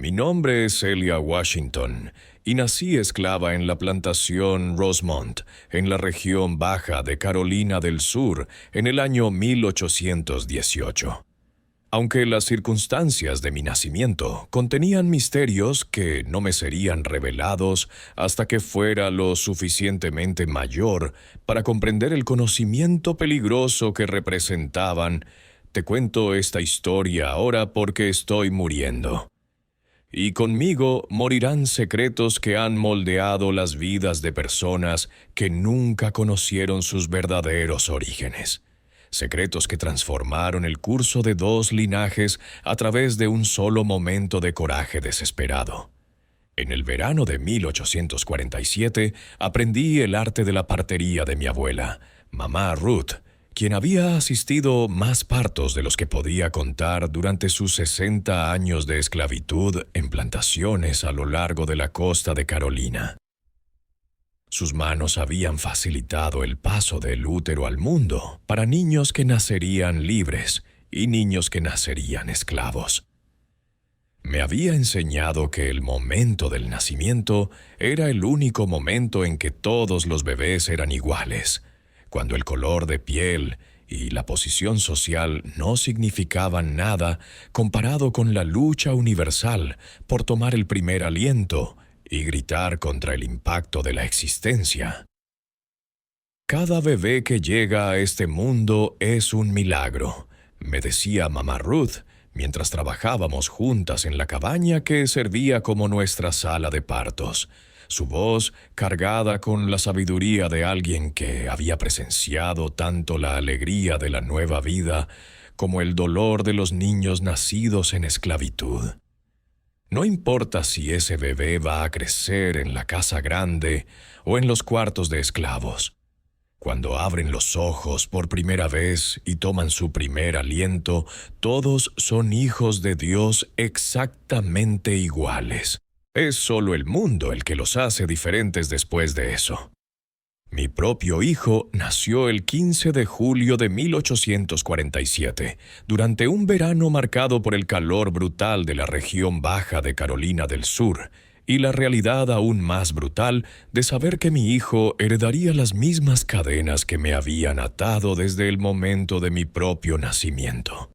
Mi nombre es Celia Washington y nací esclava en la plantación Rosemont, en la región baja de Carolina del Sur, en el año 1818. Aunque las circunstancias de mi nacimiento contenían misterios que no me serían revelados hasta que fuera lo suficientemente mayor para comprender el conocimiento peligroso que representaban, te cuento esta historia ahora porque estoy muriendo. Y conmigo morirán secretos que han moldeado las vidas de personas que nunca conocieron sus verdaderos orígenes. Secretos que transformaron el curso de dos linajes a través de un solo momento de coraje desesperado. En el verano de 1847 aprendí el arte de la partería de mi abuela, mamá Ruth, quien había asistido más partos de los que podía contar durante sus 60 años de esclavitud en plantaciones a lo largo de la costa de Carolina. Sus manos habían facilitado el paso del útero al mundo para niños que nacerían libres y niños que nacerían esclavos. Me había enseñado que el momento del nacimiento era el único momento en que todos los bebés eran iguales, cuando el color de piel y la posición social no significaban nada comparado con la lucha universal por tomar el primer aliento y gritar contra el impacto de la existencia. Cada bebé que llega a este mundo es un milagro, me decía mamá Ruth, mientras trabajábamos juntas en la cabaña que servía como nuestra sala de partos. Su voz, cargada con la sabiduría de alguien que había presenciado tanto la alegría de la nueva vida como el dolor de los niños nacidos en esclavitud. No importa si ese bebé va a crecer en la casa grande o en los cuartos de esclavos. Cuando abren los ojos por primera vez y toman su primer aliento, todos son hijos de Dios exactamente iguales. Es solo el mundo el que los hace diferentes después de eso. Mi propio hijo nació el 15 de julio de 1847, durante un verano marcado por el calor brutal de la región baja de Carolina del Sur, y la realidad aún más brutal de saber que mi hijo heredaría las mismas cadenas que me habían atado desde el momento de mi propio nacimiento.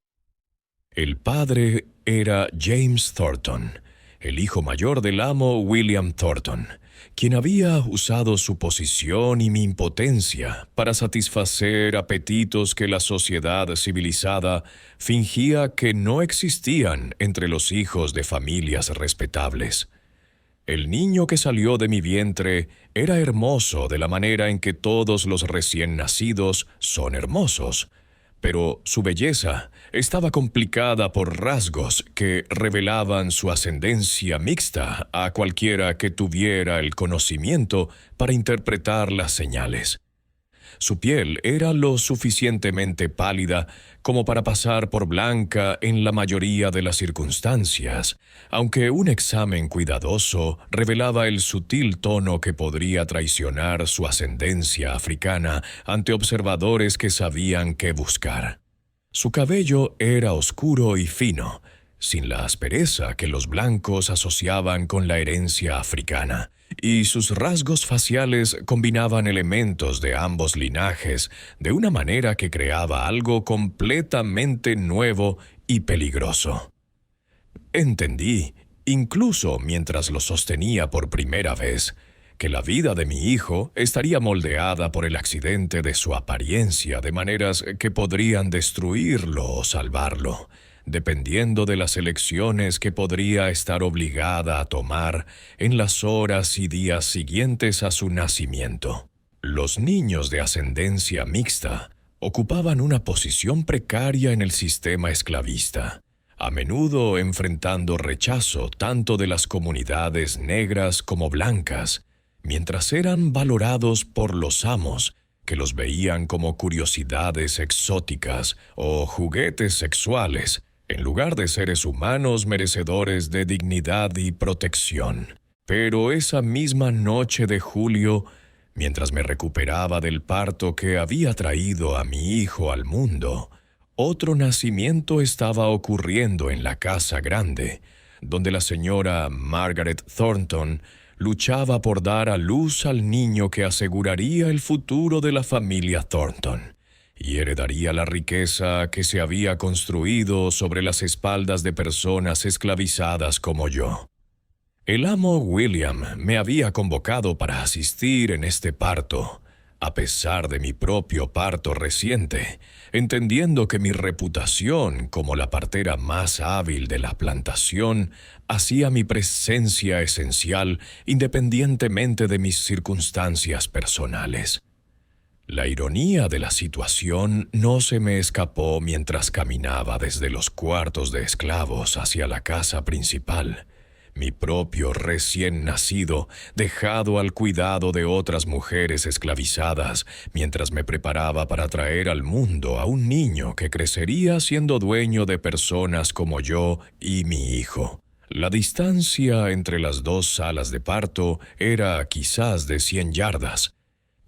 El padre era James Thornton, el hijo mayor del amo William Thornton, quien había usado su posición y mi impotencia para satisfacer apetitos que la sociedad civilizada fingía que no existían entre los hijos de familias respetables. El niño que salió de mi vientre era hermoso de la manera en que todos los recién nacidos son hermosos, pero su belleza estaba complicada por rasgos que revelaban su ascendencia mixta a cualquiera que tuviera el conocimiento para interpretar las señales. Su piel era lo suficientemente pálida como para pasar por blanca en la mayoría de las circunstancias, aunque un examen cuidadoso revelaba el sutil tono que podría traicionar su ascendencia africana ante observadores que sabían qué buscar. Su cabello era oscuro y fino, sin la aspereza que los blancos asociaban con la herencia africana, y sus rasgos faciales combinaban elementos de ambos linajes de una manera que creaba algo completamente nuevo y peligroso. Entendí, incluso mientras lo sostenía por primera vez, que la vida de mi hijo estaría moldeada por el accidente de su apariencia de maneras que podrían destruirlo o salvarlo, dependiendo de las elecciones que podría estar obligada a tomar en las horas y días siguientes a su nacimiento. Los niños de ascendencia mixta ocupaban una posición precaria en el sistema esclavista, a menudo enfrentando rechazo tanto de las comunidades negras como blancas, mientras eran valorados por los amos, que los veían como curiosidades exóticas o juguetes sexuales, en lugar de seres humanos merecedores de dignidad y protección. Pero esa misma noche de julio, mientras me recuperaba del parto que había traído a mi hijo al mundo, otro nacimiento estaba ocurriendo en la casa grande, donde la señora Margaret Thornton luchaba por dar a luz al niño que aseguraría el futuro de la familia Thornton y heredaría la riqueza que se había construido sobre las espaldas de personas esclavizadas como yo. El amo William me había convocado para asistir en este parto, a pesar de mi propio parto reciente, entendiendo que mi reputación como la partera más hábil de la plantación hacía mi presencia esencial independientemente de mis circunstancias personales. La ironía de la situación no se me escapó mientras caminaba desde los cuartos de esclavos hacia la casa principal. Mi propio recién nacido, dejado al cuidado de otras mujeres esclavizadas, mientras me preparaba para traer al mundo a un niño que crecería siendo dueño de personas como yo y mi hijo. La distancia entre las dos salas de parto era quizás de 100 yardas,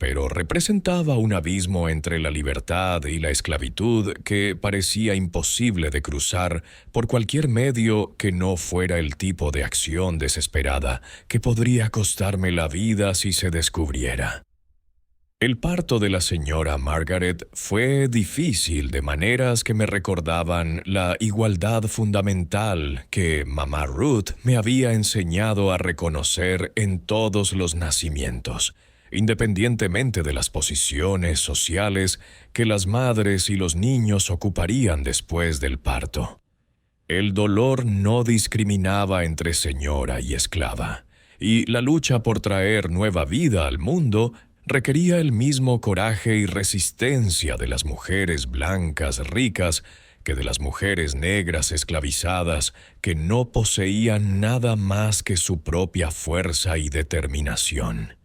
pero representaba un abismo entre la libertad y la esclavitud que parecía imposible de cruzar por cualquier medio que no fuera el tipo de acción desesperada que podría costarme la vida si se descubriera. El parto de la señora Margaret fue difícil de maneras que me recordaban la igualdad fundamental que mamá Ruth me había enseñado a reconocer en todos los nacimientos, independientemente de las posiciones sociales que las madres y los niños ocuparían después del parto. El dolor no discriminaba entre señora y esclava, y la lucha por traer nueva vida al mundo requería el mismo coraje y resistencia de las mujeres blancas ricas que de las mujeres negras esclavizadas que no poseían nada más que su propia fuerza y determinación.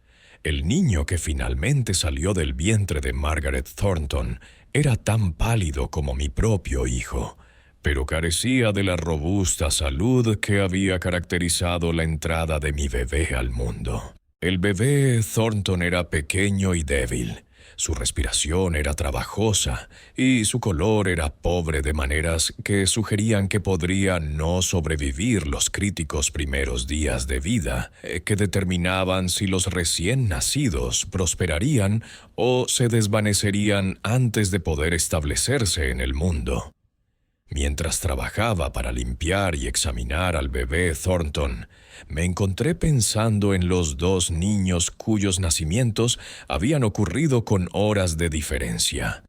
El niño que finalmente salió del vientre de Margaret Thornton era tan pálido como mi propio hijo, pero carecía de la robusta salud que había caracterizado la entrada de mi bebé al mundo. El bebé Thornton era pequeño y débil. Su respiración era trabajosa y su color era pobre de maneras que sugerían que podría no sobrevivir los críticos primeros días de vida que determinaban si los recién nacidos prosperarían o se desvanecerían antes de poder establecerse en el mundo. Mientras trabajaba para limpiar y examinar al bebé Thornton, me encontré pensando en los dos niños cuyos nacimientos habían ocurrido con horas de diferencia.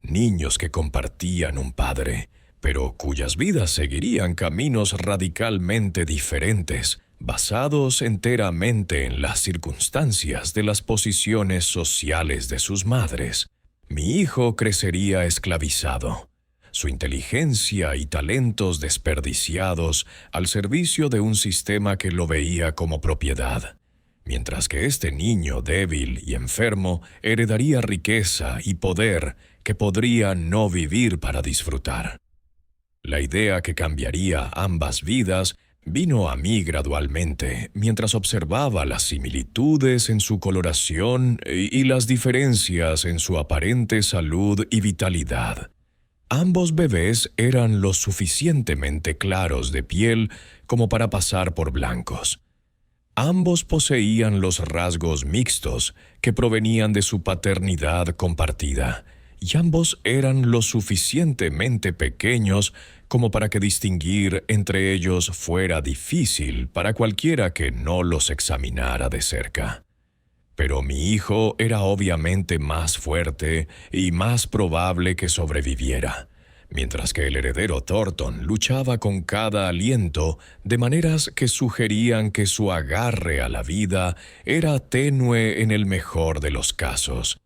Niños que compartían un padre, pero cuyas vidas seguirían caminos radicalmente diferentes, basados enteramente en las circunstancias de las posiciones sociales de sus madres. Mi hijo crecería esclavizado, su inteligencia y talentos desperdiciados al servicio de un sistema que lo veía como propiedad, mientras que este niño débil y enfermo heredaría riqueza y poder que podría no vivir para disfrutar. La idea que cambiaría ambas vidas vino a mí gradualmente mientras observaba las similitudes en su coloración y las diferencias en su aparente salud y vitalidad. Ambos bebés eran lo suficientemente claros de piel como para pasar por blancos. Ambos poseían los rasgos mixtos que provenían de su paternidad compartida, y ambos eran lo suficientemente pequeños como para que distinguir entre ellos fuera difícil para cualquiera que no los examinara de cerca. Pero mi hijo era obviamente más fuerte y más probable que sobreviviera, mientras que el heredero Thornton luchaba con cada aliento de maneras que sugerían que su agarre a la vida era tenue en el mejor de los casos.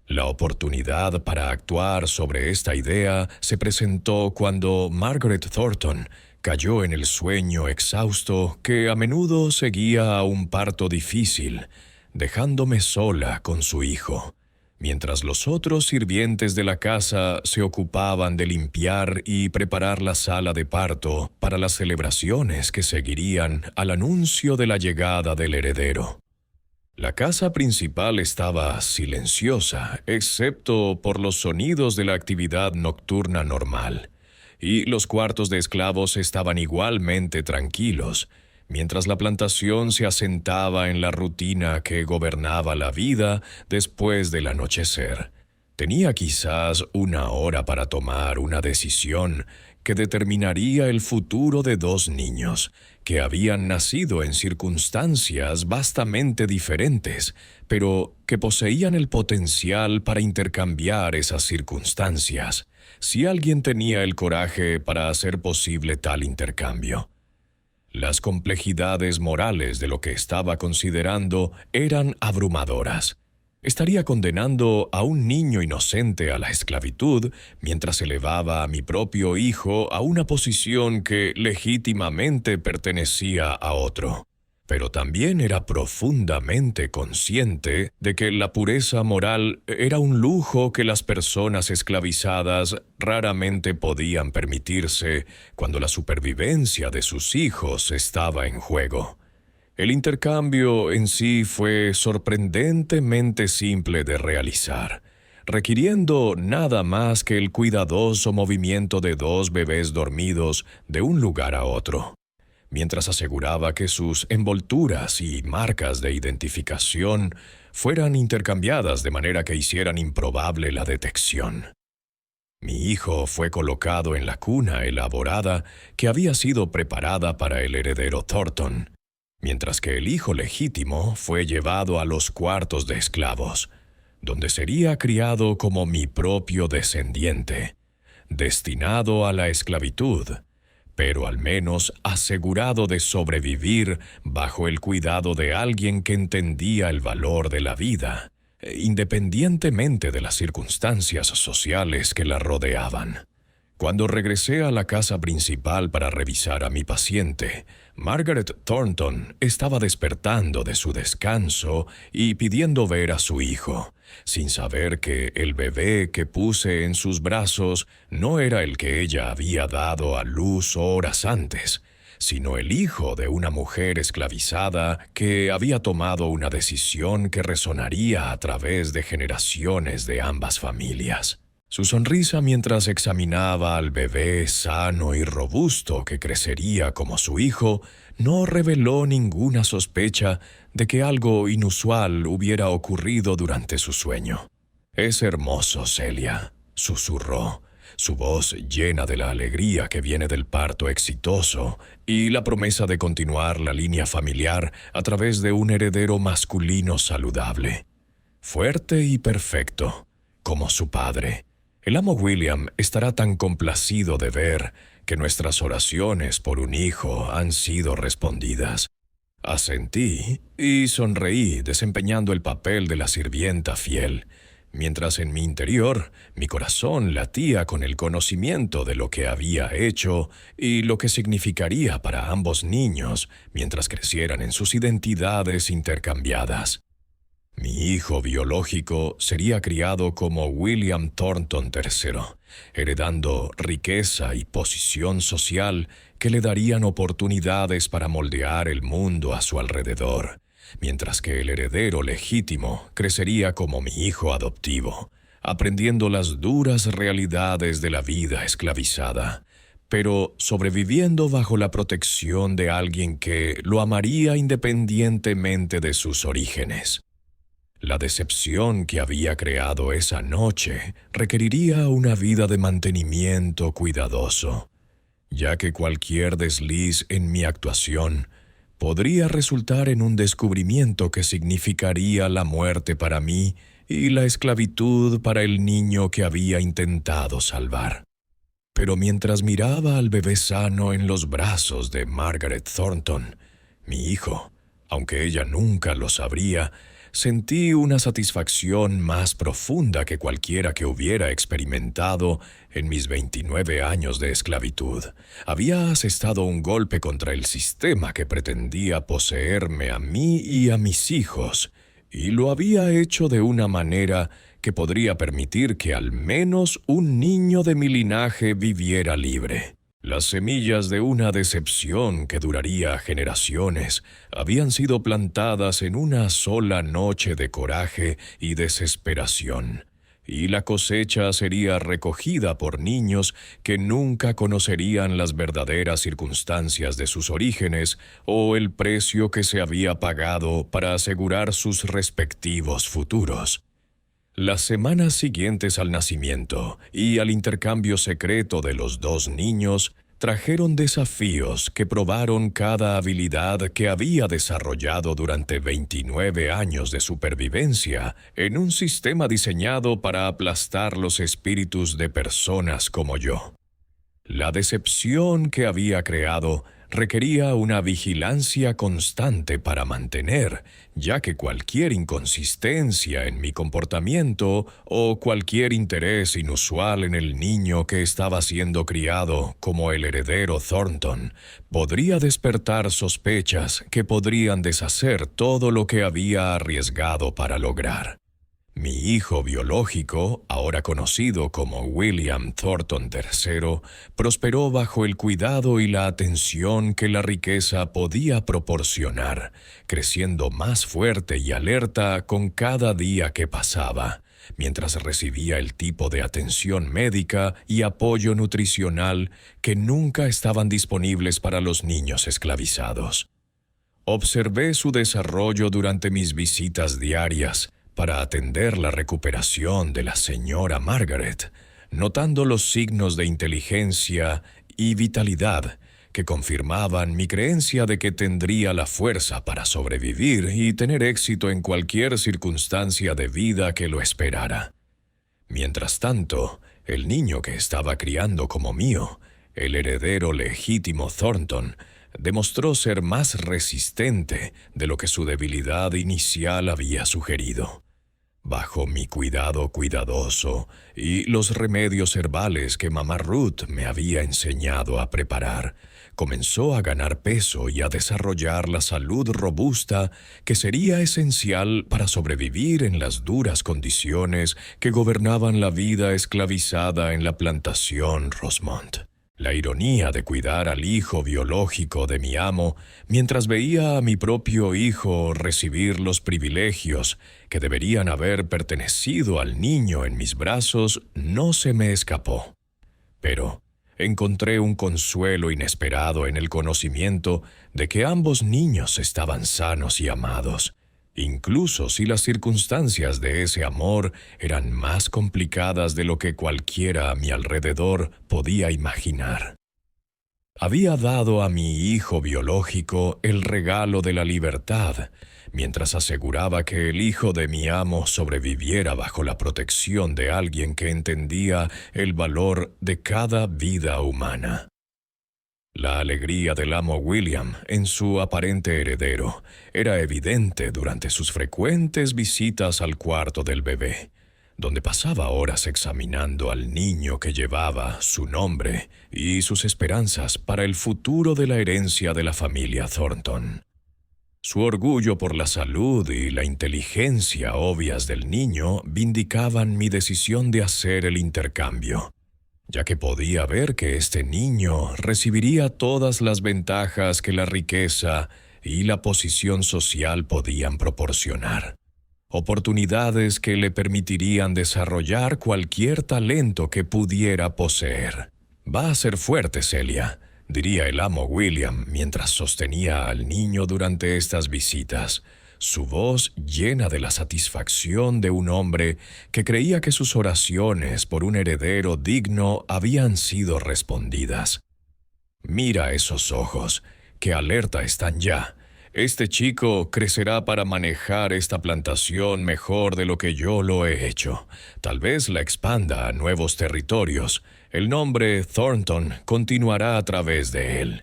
La oportunidad para actuar sobre esta idea se presentó cuando Margaret Thornton cayó en el sueño exhausto que a menudo seguía a un parto difícil, dejándome sola con su hijo, mientras los otros sirvientes de la casa se ocupaban de limpiar y preparar la sala de parto para las celebraciones que seguirían al anuncio de la llegada del heredero. La casa principal estaba silenciosa, excepto por los sonidos de la actividad nocturna normal, y los cuartos de esclavos estaban igualmente tranquilos, mientras la plantación se asentaba en la rutina que gobernaba la vida después del anochecer. Tenía quizás una hora para tomar una decisión que determinaría el futuro de dos niños que habían nacido en circunstancias vastamente diferentes, pero que poseían el potencial para intercambiar esas circunstancias, si alguien tenía el coraje para hacer posible tal intercambio. Las complejidades morales de lo que estaba considerando eran abrumadoras. Estaría condenando a un niño inocente a la esclavitud mientras elevaba a mi propio hijo a una posición que legítimamente pertenecía a otro. Pero también era profundamente consciente de que la pureza moral era un lujo que las personas esclavizadas raramente podían permitirse cuando la supervivencia de sus hijos estaba en juego. El intercambio en sí fue sorprendentemente simple de realizar, requiriendo nada más que el cuidadoso movimiento de dos bebés dormidos de un lugar a otro, mientras aseguraba que sus envolturas y marcas de identificación fueran intercambiadas de manera que hicieran improbable la detección. Mi hijo fue colocado en la cuna elaborada que había sido preparada para el heredero Thornton, mientras que el hijo legítimo fue llevado a los cuartos de esclavos, donde sería criado como mi propio descendiente, destinado a la esclavitud, pero al menos asegurado de sobrevivir bajo el cuidado de alguien que entendía el valor de la vida, independientemente de las circunstancias sociales que la rodeaban. Cuando regresé a la casa principal para revisar a mi paciente, Margaret Thornton estaba despertando de su descanso y pidiendo ver a su hijo, sin saber que el bebé que puse en sus brazos no era el que ella había dado a luz horas antes, sino el hijo de una mujer esclavizada que había tomado una decisión que resonaría a través de generaciones de ambas familias. Su sonrisa mientras examinaba al bebé sano y robusto que crecería como su hijo no reveló ninguna sospecha de que algo inusual hubiera ocurrido durante su sueño. «Es hermoso, Celia», susurró, su voz llena de la alegría que viene del parto exitoso y la promesa de continuar la línea familiar a través de un heredero masculino saludable, fuerte y perfecto, como su padre. El amo William estará tan complacido de ver que nuestras oraciones por un hijo han sido respondidas. Asentí y sonreí desempeñando el papel de la sirvienta fiel, mientras en mi interior mi corazón latía con el conocimiento de lo que había hecho y lo que significaría para ambos niños mientras crecieran en sus identidades intercambiadas. Mi hijo biológico sería criado como William Thornton III, heredando riqueza y posición social que le darían oportunidades para moldear el mundo a su alrededor, mientras que el heredero legítimo crecería como mi hijo adoptivo, aprendiendo las duras realidades de la vida esclavizada, pero sobreviviendo bajo la protección de alguien que lo amaría independientemente de sus orígenes. La decepción que había creado esa noche requeriría una vida de mantenimiento cuidadoso, ya que cualquier desliz en mi actuación podría resultar en un descubrimiento que significaría la muerte para mí y la esclavitud para el niño que había intentado salvar. Pero mientras miraba al bebé sano en los brazos de Margaret Thornton, mi hijo, aunque ella nunca lo sabría, sentí una satisfacción más profunda que cualquiera que hubiera experimentado en mis 29 años de esclavitud. Había asestado un golpe contra el sistema que pretendía poseerme a mí y a mis hijos, y lo había hecho de una manera que podría permitir que al menos un niño de mi linaje viviera libre. Las semillas de una decepción que duraría generaciones habían sido plantadas en una sola noche de coraje y desesperación, y la cosecha sería recogida por niños que nunca conocerían las verdaderas circunstancias de sus orígenes o el precio que se había pagado para asegurar sus respectivos futuros. Las semanas siguientes al nacimiento y al intercambio secreto de los dos niños trajeron desafíos que probaron cada habilidad que había desarrollado durante 29 años de supervivencia en un sistema diseñado para aplastar los espíritus de personas como yo. La decepción que había creado requería una vigilancia constante para mantener, ya que cualquier inconsistencia en mi comportamiento o cualquier interés inusual en el niño que estaba siendo criado como el heredero Thornton podría despertar sospechas que podrían deshacer todo lo que había arriesgado para lograr. Mi hijo biológico, ahora conocido como William Thornton III, prosperó bajo el cuidado y la atención que la riqueza podía proporcionar, creciendo más fuerte y alerta con cada día que pasaba, mientras recibía el tipo de atención médica y apoyo nutricional que nunca estaban disponibles para los niños esclavizados. Observé su desarrollo durante mis visitas diarias, para atender la recuperación de la señora Margaret, notando los signos de inteligencia y vitalidad que confirmaban mi creencia de que tendría la fuerza para sobrevivir y tener éxito en cualquier circunstancia de vida que lo esperara. Mientras tanto, el niño que estaba criando como mío, el heredero legítimo Thornton, demostró ser más resistente de lo que su debilidad inicial había sugerido. Bajo mi cuidado cuidadoso y los remedios herbales que mamá Ruth me había enseñado a preparar, comenzó a ganar peso y a desarrollar la salud robusta que sería esencial para sobrevivir en las duras condiciones que gobernaban la vida esclavizada en la plantación Rosemont. La ironía de cuidar al hijo biológico de mi amo mientras veía a mi propio hijo recibir los privilegios que deberían haber pertenecido al niño en mis brazos no se me escapó. Pero encontré un consuelo inesperado en el conocimiento de que ambos niños estaban sanos y amados, incluso si las circunstancias de ese amor eran más complicadas de lo que cualquiera a mi alrededor podía imaginar. Había dado a mi hijo biológico el regalo de la libertad, mientras aseguraba que el hijo de mi amo sobreviviera bajo la protección de alguien que entendía el valor de cada vida humana. La alegría del amo William en su aparente heredero era evidente durante sus frecuentes visitas al cuarto del bebé, donde pasaba horas examinando al niño que llevaba su nombre y sus esperanzas para el futuro de la herencia de la familia Thornton. Su orgullo por la salud y la inteligencia obvias del niño vindicaban mi decisión de hacer el intercambio, ya que podía ver que este niño recibiría todas las ventajas que la riqueza y la posición social podían proporcionar. Oportunidades que le permitirían desarrollar cualquier talento que pudiera poseer. «Va a ser fuerte, Celia», diría el amo William mientras sostenía al niño durante estas visitas, su voz llena de la satisfacción de un hombre que creía que sus oraciones por un heredero digno habían sido respondidas. «Mira esos ojos, qué alerta están ya. Este chico crecerá para manejar esta plantación mejor de lo que yo lo he hecho. Tal vez la expanda a nuevos territorios. El nombre Thornton continuará a través de él».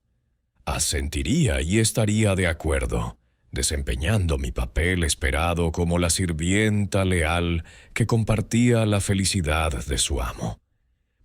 Asentiría y estaría de acuerdo, desempeñando mi papel esperado como la sirvienta leal que compartía la felicidad de su amo,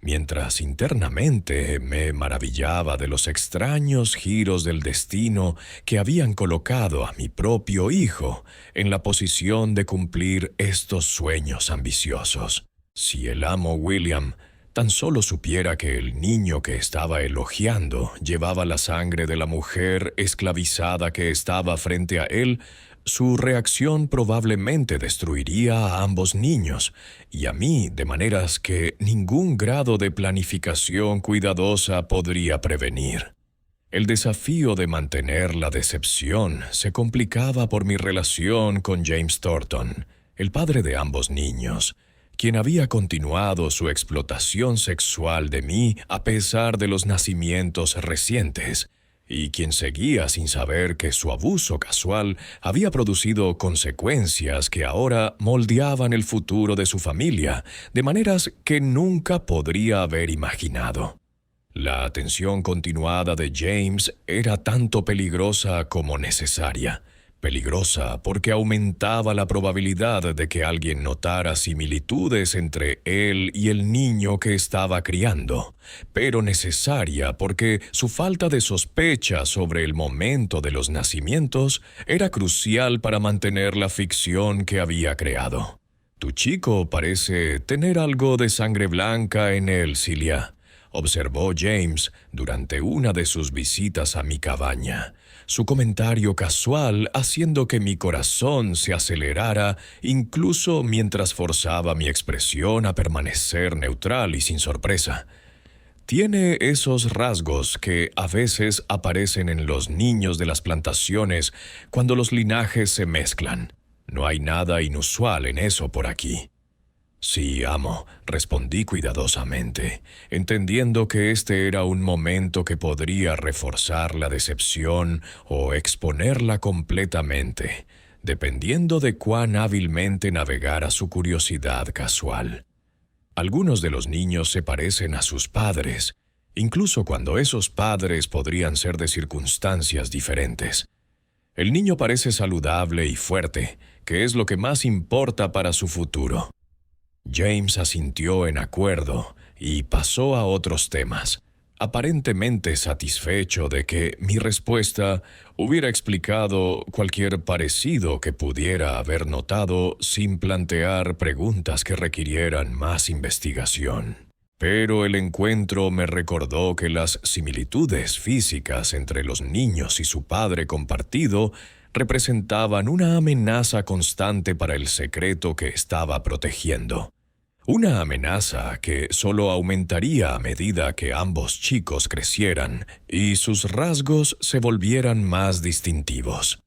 mientras internamente me maravillaba de los extraños giros del destino que habían colocado a mi propio hijo en la posición de cumplir estos sueños ambiciosos. Si el amo William tan solo supiera que el niño que estaba elogiando llevaba la sangre de la mujer esclavizada que estaba frente a él, su reacción probablemente destruiría a ambos niños y a mí de maneras que ningún grado de planificación cuidadosa podría prevenir. El desafío de mantener la decepción se complicaba por mi relación con James Thornton, el padre de ambos niños, quien había continuado su explotación sexual de mí a pesar de los nacimientos recientes, y quien seguía sin saber que su abuso casual había producido consecuencias que ahora moldeaban el futuro de su familia de maneras que nunca podría haber imaginado. La atención continuada de James era tanto peligrosa como necesaria. Peligrosa porque aumentaba la probabilidad de que alguien notara similitudes entre él y el niño que estaba criando, pero necesaria porque su falta de sospecha sobre el momento de los nacimientos era crucial para mantener la ficción que había creado. Tu chico parece tener algo de sangre blanca en él, Cilia, observó James durante una de sus visitas a mi cabaña, su comentario casual haciendo que mi corazón se acelerara incluso mientras forzaba mi expresión a permanecer neutral y sin sorpresa. Tiene esos rasgos que a veces aparecen en los niños de las plantaciones cuando los linajes se mezclan. No hay nada inusual en eso por aquí. Sí, amo, respondí cuidadosamente, entendiendo que este era un momento que podría reforzar la decepción o exponerla completamente, dependiendo de cuán hábilmente navegara su curiosidad casual. Algunos de los niños se parecen a sus padres, incluso cuando esos padres podrían ser de circunstancias diferentes. El niño parece saludable y fuerte, que es lo que más importa para su futuro. James asintió en acuerdo y pasó a otros temas, aparentemente satisfecho de que mi respuesta hubiera explicado cualquier parecido que pudiera haber notado sin plantear preguntas que requirieran más investigación. Pero el encuentro me recordó que las similitudes físicas entre los niños y su padre compartido representaban una amenaza constante para el secreto que estaba protegiendo. Una amenaza que solo aumentaría a medida que ambos chicos crecieran y sus rasgos se volvieran más distintivos.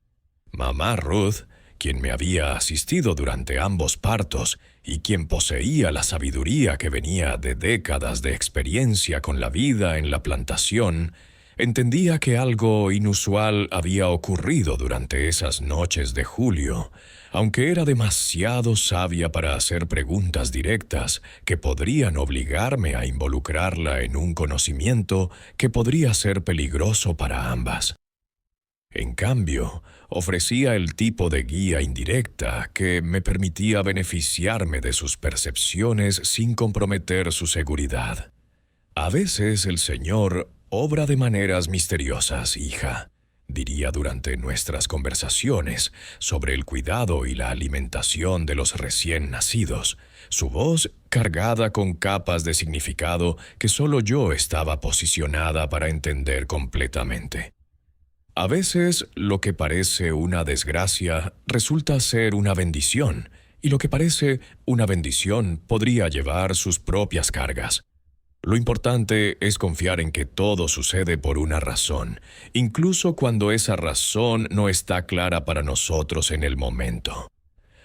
Mamá Ruth, quien me había asistido durante ambos partos y quien poseía la sabiduría que venía de décadas de experiencia con la vida en la plantación, entendía que algo inusual había ocurrido durante esas noches de julio, aunque era demasiado sabia para hacer preguntas directas que podrían obligarme a involucrarla en un conocimiento que podría ser peligroso para ambas. En cambio, ofrecía el tipo de guía indirecta que me permitía beneficiarme de sus percepciones sin comprometer su seguridad. A veces el Señor obra de maneras misteriosas, hija, diría durante nuestras conversaciones sobre el cuidado y la alimentación de los recién nacidos, su voz cargada con capas de significado que solo yo estaba posicionada para entender completamente. A veces lo que parece una desgracia resulta ser una bendición, y lo que parece una bendición podría llevar sus propias cargas. Lo importante es confiar en que todo sucede por una razón, incluso cuando esa razón no está clara para nosotros en el momento.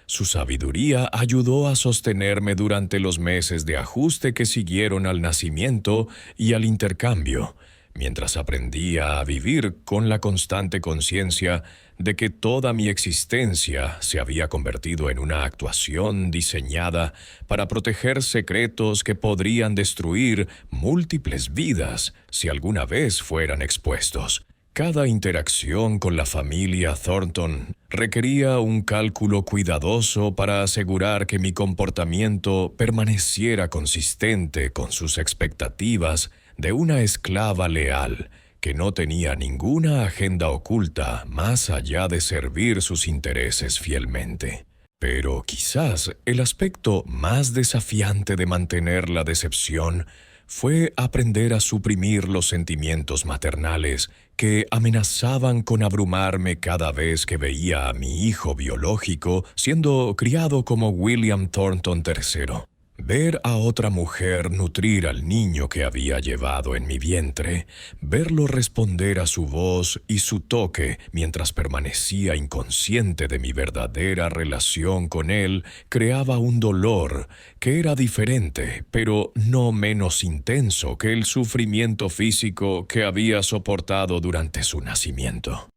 Su sabiduría ayudó a sostenerme durante los meses de ajuste que siguieron al nacimiento y al intercambio, mientras aprendía a vivir con la constante conciencia de que toda mi existencia se había convertido en una actuación diseñada para proteger secretos que podrían destruir múltiples vidas si alguna vez fueran expuestos. Cada interacción con la familia Thornton requería un cálculo cuidadoso para asegurar que mi comportamiento permaneciera consistente con sus expectativas de una esclava leal que no tenía ninguna agenda oculta más allá de servir sus intereses fielmente. Pero quizás el aspecto más desafiante de mantener la decepción fue aprender a suprimir los sentimientos maternales que amenazaban con abrumarme cada vez que veía a mi hijo biológico siendo criado como William Thornton III. Ver a otra mujer nutrir al niño que había llevado en mi vientre, verlo responder a su voz y su toque mientras permanecía inconsciente de mi verdadera relación con él, creaba un dolor que era diferente, pero no menos intenso que el sufrimiento físico que había soportado durante su nacimiento.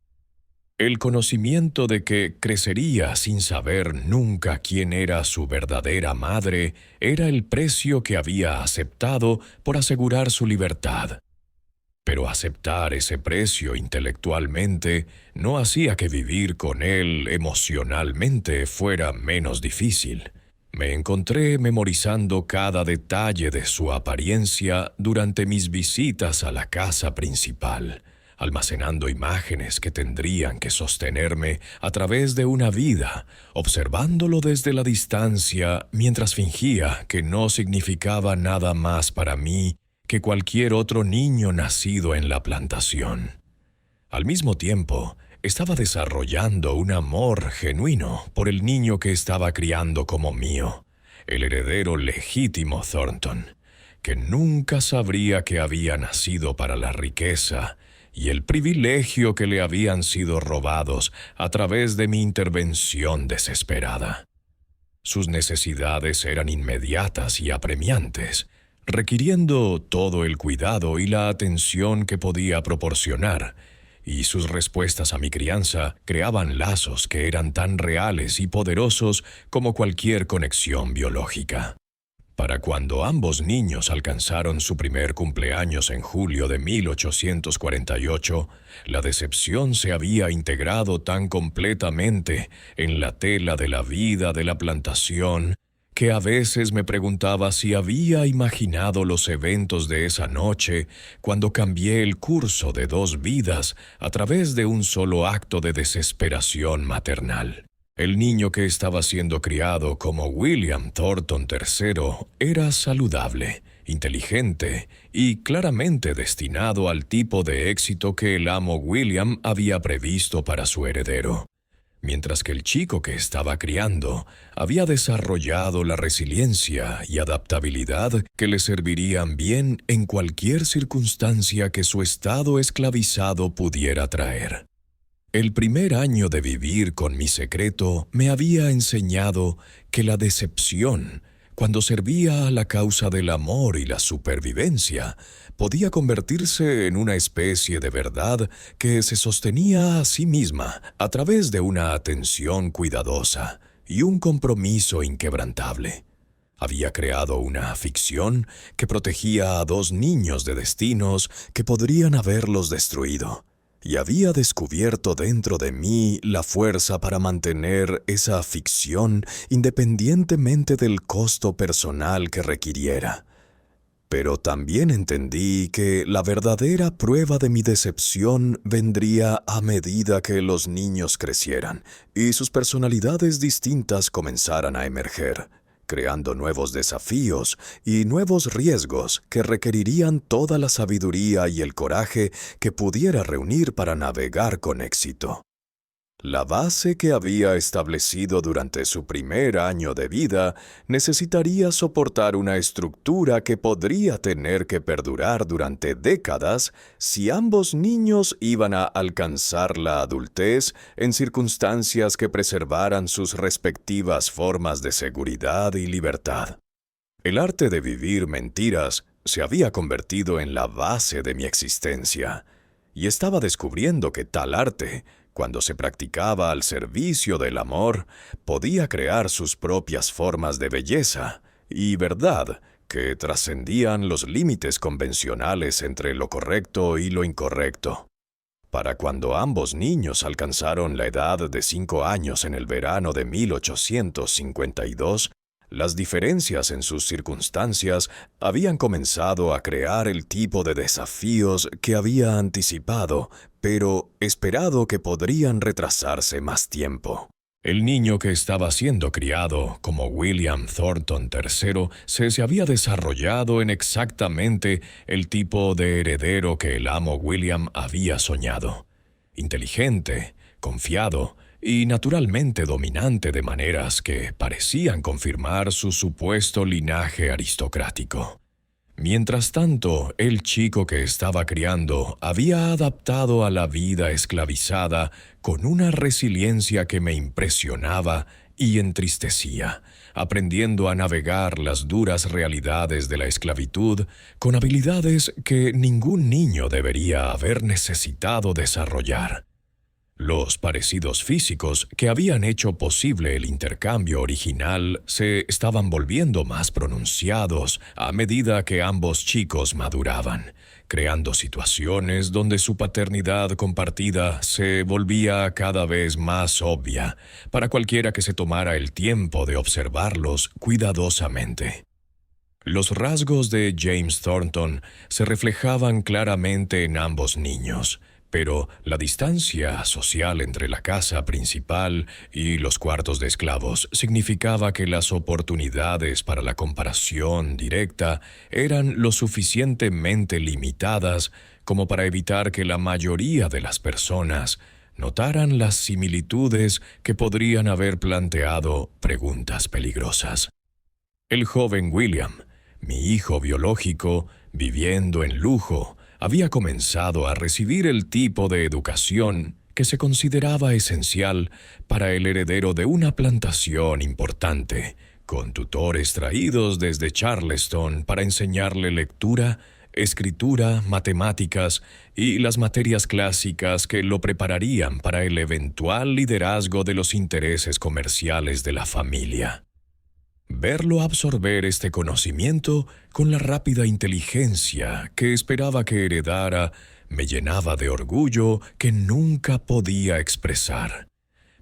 El conocimiento de que crecería sin saber nunca quién era su verdadera madre era el precio que había aceptado por asegurar su libertad. Pero aceptar ese precio intelectualmente no hacía que vivir con él emocionalmente fuera menos difícil. Me encontré memorizando cada detalle de su apariencia durante mis visitas a la casa principal, almacenando imágenes que tendrían que sostenerme a través de una vida, observándolo desde la distancia mientras fingía que no significaba nada más para mí que cualquier otro niño nacido en la plantación. Al mismo tiempo, estaba desarrollando un amor genuino por el niño que estaba criando como mío, el heredero legítimo Thornton, que nunca sabría que había nacido para la riqueza y el privilegio que le habían sido robados a través de mi intervención desesperada. Sus necesidades eran inmediatas y apremiantes, requiriendo todo el cuidado y la atención que podía proporcionar, y sus respuestas a mi crianza creaban lazos que eran tan reales y poderosos como cualquier conexión biológica. Para cuando ambos niños alcanzaron su primer cumpleaños en julio de 1848, la decepción se había integrado tan completamente en la tela de la vida de la plantación que a veces me preguntaba si había imaginado los eventos de esa noche cuando cambié el curso de dos vidas a través de un solo acto de desesperación maternal. El niño que estaba siendo criado como William Thornton III era saludable, inteligente y claramente destinado al tipo de éxito que el amo William había previsto para su heredero, mientras que el chico que estaba criando había desarrollado la resiliencia y adaptabilidad que le servirían bien en cualquier circunstancia que su estado esclavizado pudiera traer. El primer año de vivir con mi secreto me había enseñado que la decepción, cuando servía a la causa del amor y la supervivencia, podía convertirse en una especie de verdad que se sostenía a sí misma a través de una atención cuidadosa y un compromiso inquebrantable. Había creado una ficción que protegía a dos niños de destinos que podrían haberlos destruido. Y había descubierto dentro de mí la fuerza para mantener esa ficción independientemente del costo personal que requiriera. Pero también entendí que la verdadera prueba de mi decepción vendría a medida que los niños crecieran y sus personalidades distintas comenzaran a emerger, creando nuevos desafíos y nuevos riesgos que requerirían toda la sabiduría y el coraje que pudiera reunir para navegar con éxito. La base que había establecido durante su primer año de vida necesitaría soportar una estructura que podría tener que perdurar durante décadas si ambos niños iban a alcanzar la adultez en circunstancias que preservaran sus respectivas formas de seguridad y libertad. El arte de vivir mentiras se había convertido en la base de mi existencia, y estaba descubriendo que tal arte, cuando se practicaba al servicio del amor, podía crear sus propias formas de belleza y verdad que trascendían los límites convencionales entre lo correcto y lo incorrecto. Para cuando ambos niños alcanzaron la edad de 5 años en el verano de 1852, las diferencias en sus circunstancias habían comenzado a crear el tipo de desafíos que había anticipado, pero esperado que podrían retrasarse más tiempo. El niño que estaba siendo criado como William Thornton III se había desarrollado en exactamente el tipo de heredero que el amo William había soñado. Inteligente, confiado y naturalmente dominante de maneras que parecían confirmar su supuesto linaje aristocrático. Mientras tanto, el chico que estaba criando había adaptado a la vida esclavizada con una resiliencia que me impresionaba y entristecía, aprendiendo a navegar las duras realidades de la esclavitud con habilidades que ningún niño debería haber necesitado desarrollar. Los parecidos físicos que habían hecho posible el intercambio original se estaban volviendo más pronunciados a medida que ambos chicos maduraban, creando situaciones donde su paternidad compartida se volvía cada vez más obvia para cualquiera que se tomara el tiempo de observarlos cuidadosamente. Los rasgos de James Thornton se reflejaban claramente en ambos niños, pero la distancia social entre la casa principal y los cuartos de esclavos significaba que las oportunidades para la comparación directa eran lo suficientemente limitadas como para evitar que la mayoría de las personas notaran las similitudes que podrían haber planteado preguntas peligrosas. El joven William, mi hijo biológico, viviendo en lujo, había comenzado a recibir el tipo de educación que se consideraba esencial para el heredero de una plantación importante, con tutores traídos desde Charleston para enseñarle lectura, escritura, matemáticas y las materias clásicas que lo prepararían para el eventual liderazgo de los intereses comerciales de la familia. Verlo absorber este conocimiento con la rápida inteligencia que esperaba que heredara me llenaba de orgullo que nunca podía expresar,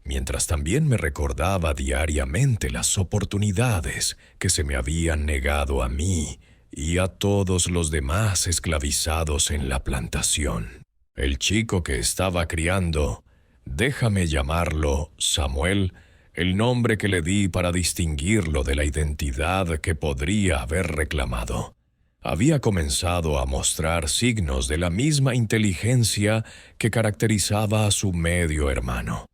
mientras también me recordaba diariamente las oportunidades que se me habían negado a mí y a todos los demás esclavizados en la plantación. El chico que estaba criando, déjame llamarlo Samuel, el nombre que le di para distinguirlo de la identidad que podría haber reclamado, había comenzado a mostrar signos de la misma inteligencia que caracterizaba a su medio hermano.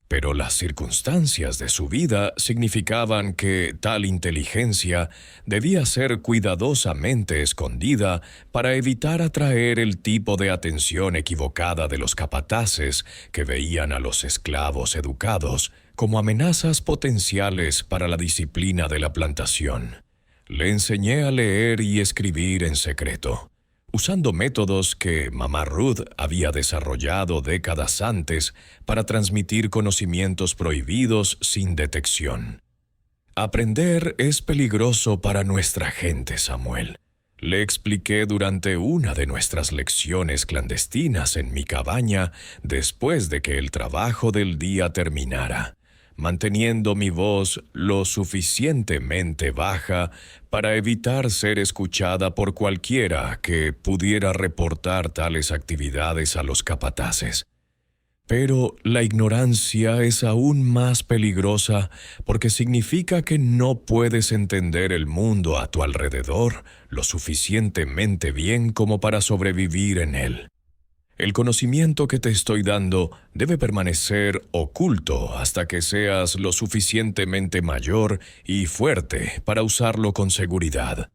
Pero las circunstancias de su vida significaban que tal inteligencia debía ser cuidadosamente escondida para evitar atraer el tipo de atención equivocada de los capataces que veían a los esclavos educados como amenazas potenciales para la disciplina de la plantación. Le enseñé a leer y escribir en secreto, usando métodos que mamá Ruth había desarrollado décadas antes para transmitir conocimientos prohibidos sin detección. Aprender es peligroso para nuestra gente, Samuel. Le expliqué durante una de nuestras lecciones clandestinas en mi cabaña después de que el trabajo del día terminara, manteniendo mi voz lo suficientemente baja para evitar ser escuchada por cualquiera que pudiera reportar tales actividades a los capataces. Pero la ignorancia es aún más peligrosa porque significa que no puedes entender el mundo a tu alrededor lo suficientemente bien como para sobrevivir en él. El conocimiento que te estoy dando debe permanecer oculto hasta que seas lo suficientemente mayor y fuerte para usarlo con seguridad.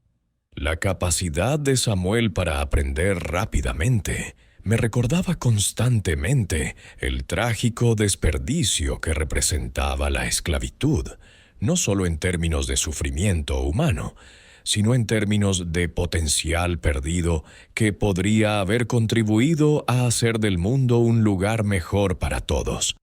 La capacidad de Samuel para aprender rápidamente me recordaba constantemente el trágico desperdicio que representaba la esclavitud, no solo en términos de sufrimiento humano, sino en términos de potencial perdido que podría haber contribuido a hacer del mundo un lugar mejor para todos.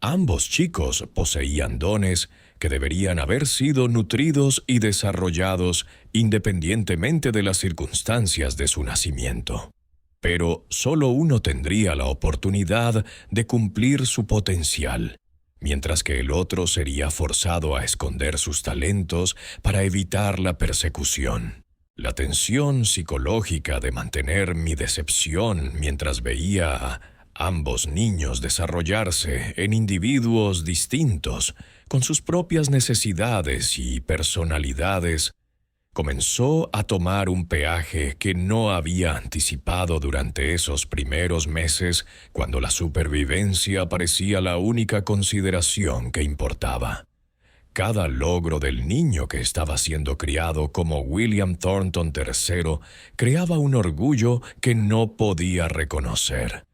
Ambos chicos poseían dones que deberían haber sido nutridos y desarrollados independientemente de las circunstancias de su nacimiento. Pero solo uno tendría la oportunidad de cumplir su potencial, mientras que el otro sería forzado a esconder sus talentos para evitar la persecución. La tensión psicológica de mantener mi decepción mientras veía ambos niños desarrollarse en individuos distintos, con sus propias necesidades y personalidades, comenzó a tomar un peaje que no había anticipado durante esos primeros meses, cuando la supervivencia parecía la única consideración que importaba. Cada logro del niño que estaba siendo criado como William Thornton III creaba un orgullo que no podía reconocer,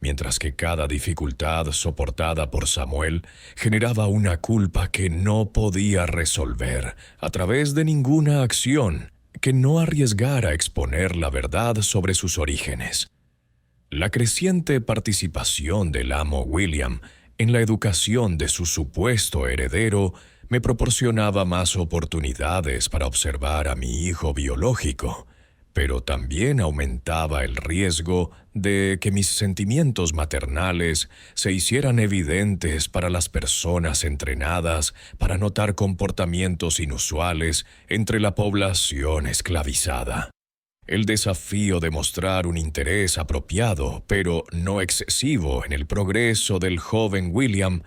mientras que cada dificultad soportada por Samuel generaba una culpa que no podía resolver a través de ninguna acción que no arriesgara a exponer la verdad sobre sus orígenes. La creciente participación del amo William en la educación de su supuesto heredero me proporcionaba más oportunidades para observar a mi hijo biológico, pero también aumentaba el riesgo de que mis sentimientos maternales se hicieran evidentes para las personas entrenadas para notar comportamientos inusuales entre la población esclavizada. El desafío de mostrar un interés apropiado, pero no excesivo, en el progreso del joven William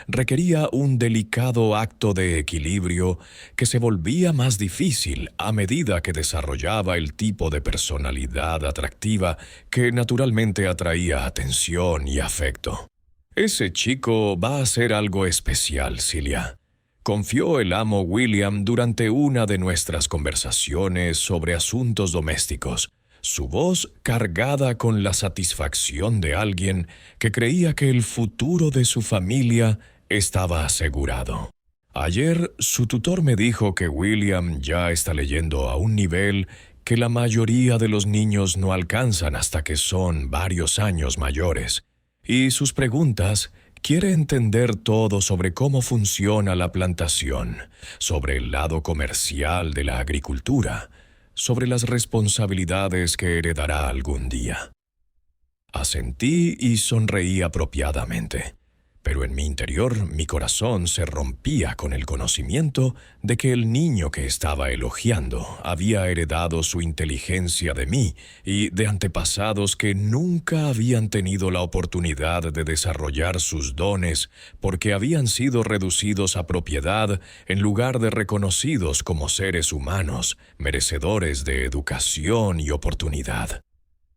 requería un delicado acto de equilibrio que se volvía más difícil a medida que desarrollaba el tipo de personalidad atractiva que naturalmente atraía atención y afecto. «Ese chico va a ser algo especial, Cilia», confió el amo William durante una de nuestras conversaciones sobre asuntos domésticos, su voz cargada con la satisfacción de alguien que creía que el futuro de su familia estaba asegurado. «Ayer su tutor me dijo que William ya está leyendo a un nivel que la mayoría de los niños no alcanzan hasta que son varios años mayores, y sus preguntas quiere entender todo sobre cómo funciona la plantación, sobre el lado comercial de la agricultura, sobre las responsabilidades que heredará algún día». Asentí y sonreí apropiadamente, pero en mi interior mi corazón se rompía con el conocimiento de que el niño que estaba elogiando había heredado su inteligencia de mí y de antepasados que nunca habían tenido la oportunidad de desarrollar sus dones porque habían sido reducidos a propiedad en lugar de reconocidos como seres humanos, merecedores de educación y oportunidad.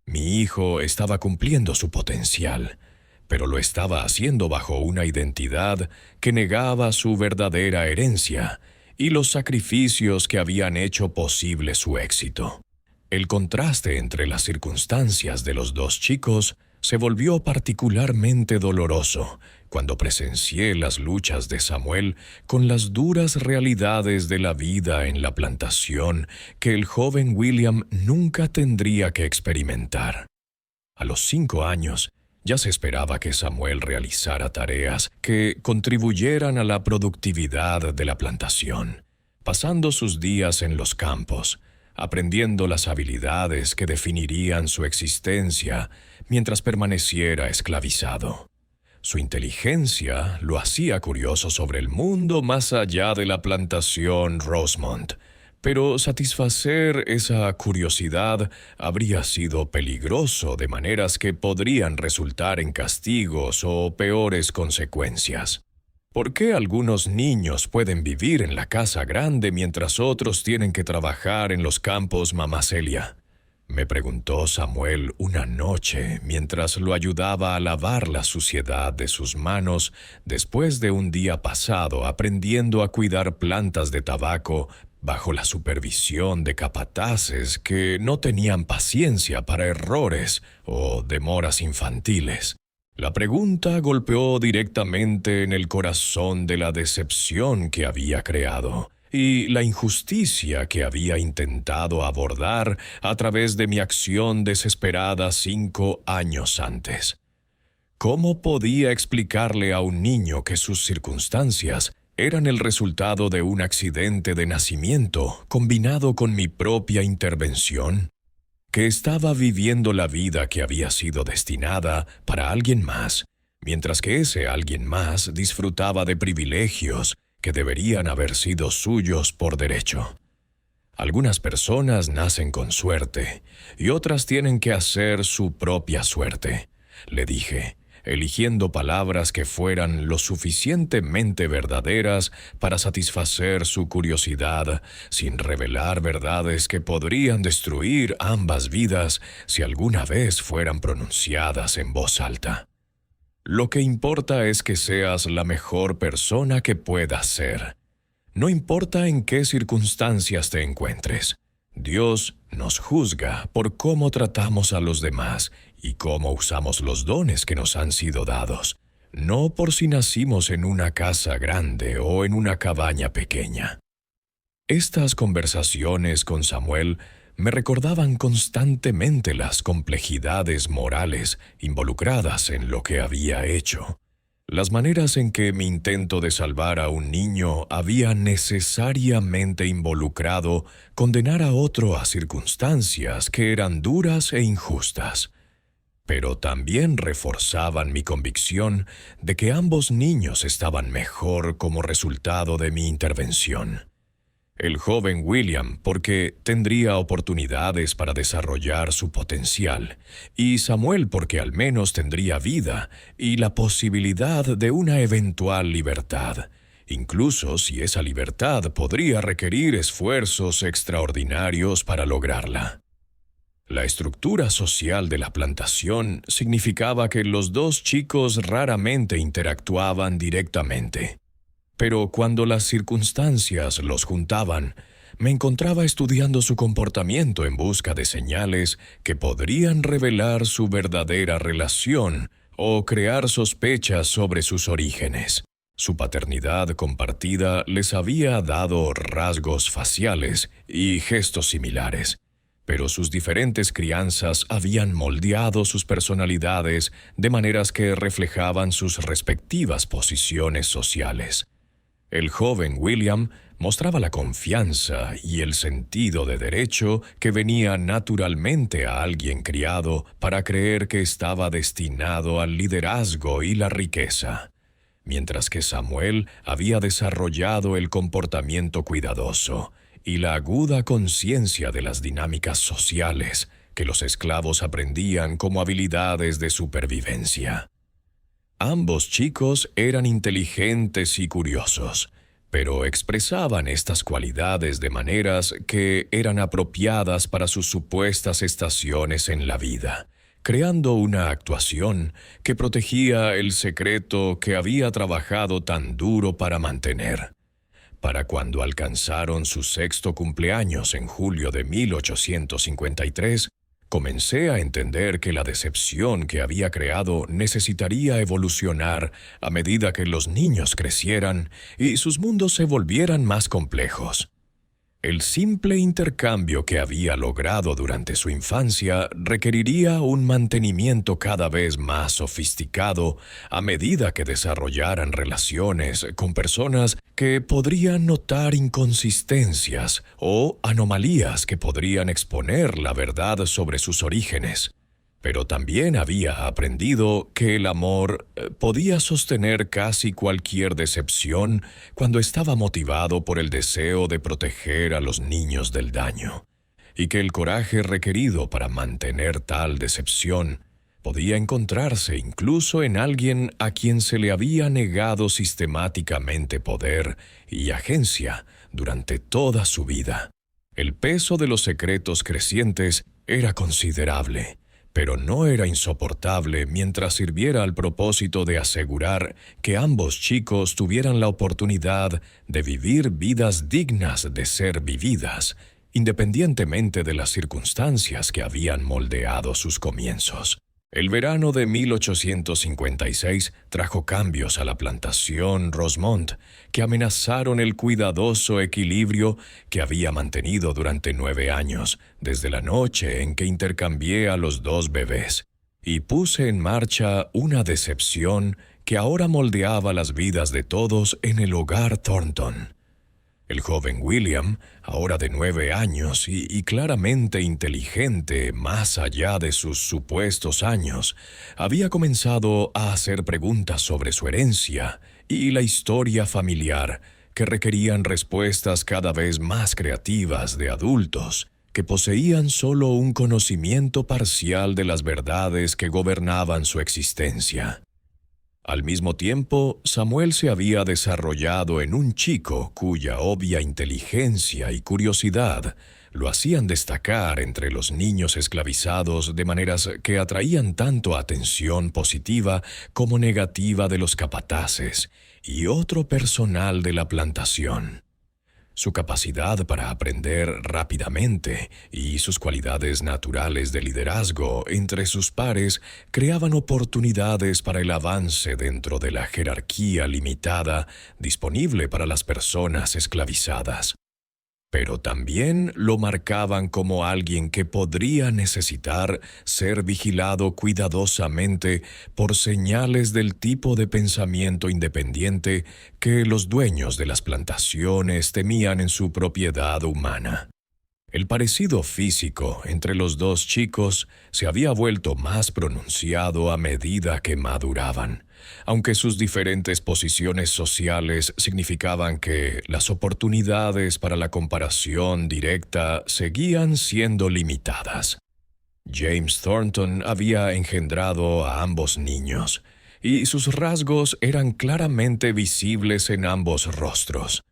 Mi hijo estaba cumpliendo su potencial, pero lo estaba haciendo bajo una identidad que negaba su verdadera herencia y los sacrificios que habían hecho posible su éxito. El contraste entre las circunstancias de los dos chicos se volvió particularmente doloroso cuando presencié las luchas de Samuel con las duras realidades de la vida en la plantación que el joven William nunca tendría que experimentar. A los 5 años, ya se esperaba que Samuel realizara tareas que contribuyeran a la productividad de la plantación, pasando sus días en los campos, aprendiendo las habilidades que definirían su existencia mientras permaneciera esclavizado. Su inteligencia lo hacía curioso sobre el mundo más allá de la plantación Rosemont, pero satisfacer esa curiosidad habría sido peligroso de maneras que podrían resultar en castigos o peores consecuencias. ¿Por qué algunos niños pueden vivir en la casa grande mientras otros tienen que trabajar en los campos, mamá Celia?, me preguntó Samuel una noche mientras lo ayudaba a lavar la suciedad de sus manos después de un día pasado aprendiendo a cuidar plantas de tabaco bajo la supervisión de capataces que no tenían paciencia para errores o demoras infantiles. La pregunta golpeó directamente en el corazón de la decepción que había creado y la injusticia que había intentado abordar a través de mi acción desesperada 5 años antes. ¿Cómo podía explicarle a un niño que sus circunstancias eran el resultado de un accidente de nacimiento combinado con mi propia intervención? Que estaba viviendo la vida que había sido destinada para alguien más, mientras que ese alguien más disfrutaba de privilegios que deberían haber sido suyos por derecho. Algunas personas nacen con suerte y otras tienen que hacer su propia suerte. le dije, eligiendo palabras que fueran lo suficientemente verdaderas para satisfacer su curiosidad, sin revelar verdades que podrían destruir ambas vidas si alguna vez fueran pronunciadas en voz alta. Lo que importa es que seas la mejor persona que puedas ser. No importa en qué circunstancias te encuentres. Dios nos juzga por cómo tratamos a los demás y cómo usamos los dones que nos han sido dados, no por si nacimos en una casa grande o en una cabaña pequeña. Estas conversaciones con Samuel me recordaban constantemente las complejidades morales involucradas en lo que había hecho. Las maneras en que mi intento de salvar a un niño había necesariamente involucrado condenar a otro a circunstancias que eran duras e injustas. Pero también reforzaban mi convicción de que ambos niños estaban mejor como resultado de mi intervención. El joven William, porque tendría oportunidades para desarrollar su potencial, y Samuel, porque al menos tendría vida y la posibilidad de una eventual libertad, incluso si esa libertad podría requerir esfuerzos extraordinarios para lograrla. La estructura social de la plantación significaba que los dos chicos raramente interactuaban directamente. Pero cuando las circunstancias los juntaban, me encontraba estudiando su comportamiento en busca de señales que podrían revelar su verdadera relación o crear sospechas sobre sus orígenes. Su paternidad compartida les había dado rasgos faciales y gestos similares, pero sus diferentes crianzas habían moldeado sus personalidades de maneras que reflejaban sus respectivas posiciones sociales. El joven William mostraba la confianza y el sentido de derecho que venía naturalmente a alguien criado para creer que estaba destinado al liderazgo y la riqueza, mientras que Samuel había desarrollado el comportamiento cuidadoso y la aguda conciencia de las dinámicas sociales que los esclavos aprendían como habilidades de supervivencia. Ambos chicos eran inteligentes y curiosos, pero expresaban estas cualidades de maneras que eran apropiadas para sus supuestas estaciones en la vida, creando una actuación que protegía el secreto que había trabajado tan duro para mantener. Para cuando alcanzaron su sexto cumpleaños en julio de 1853, comencé a entender que la decepción que había creado necesitaría evolucionar a medida que los niños crecieran y sus mundos se volvieran más complejos. El simple intercambio que había logrado durante su infancia requeriría un mantenimiento cada vez más sofisticado a medida que desarrollaran relaciones con personas que podrían notar inconsistencias o anomalías que podrían exponer la verdad sobre sus orígenes. Pero también había aprendido que el amor podía sostener casi cualquier decepción cuando estaba motivado por el deseo de proteger a los niños del daño, y que el coraje requerido para mantener tal decepción podía encontrarse incluso en alguien a quien se le había negado sistemáticamente poder y agencia durante toda su vida. El peso de los secretos crecientes era considerable, pero no era insoportable mientras sirviera al propósito de asegurar que ambos chicos tuvieran la oportunidad de vivir vidas dignas de ser vividas, independientemente de las circunstancias que habían moldeado sus comienzos. El verano de 1856 trajo cambios a la plantación Rosemont que amenazaron el cuidadoso equilibrio que había mantenido durante 9 años, desde la noche en que intercambié a los 2 bebés, y puse en marcha una decepción que ahora moldeaba las vidas de todos en el hogar Thornton. El joven William, ahora de 9 años y claramente inteligente más allá de sus supuestos años, había comenzado a hacer preguntas sobre su herencia y la historia familiar que requerían respuestas cada vez más creativas de adultos que poseían solo un conocimiento parcial de las verdades que gobernaban su existencia. Al mismo tiempo, Samuel se había desarrollado en un chico cuya obvia inteligencia y curiosidad lo hacían destacar entre los niños esclavizados de maneras que atraían tanto atención positiva como negativa de los capataces y otro personal de la plantación. Su capacidad para aprender rápidamente y sus cualidades naturales de liderazgo entre sus pares creaban oportunidades para el avance dentro de la jerarquía limitada disponible para las personas esclavizadas. Pero también lo marcaban como alguien que podría necesitar ser vigilado cuidadosamente por señales del tipo de pensamiento independiente que los dueños de las plantaciones temían en su propiedad humana. El parecido físico entre los dos chicos se había vuelto más pronunciado a medida que maduraban, aunque sus diferentes posiciones sociales significaban que las oportunidades para la comparación directa seguían siendo limitadas. James Thornton había engendrado a ambos niños, y sus rasgos eran claramente visibles en ambos rostros.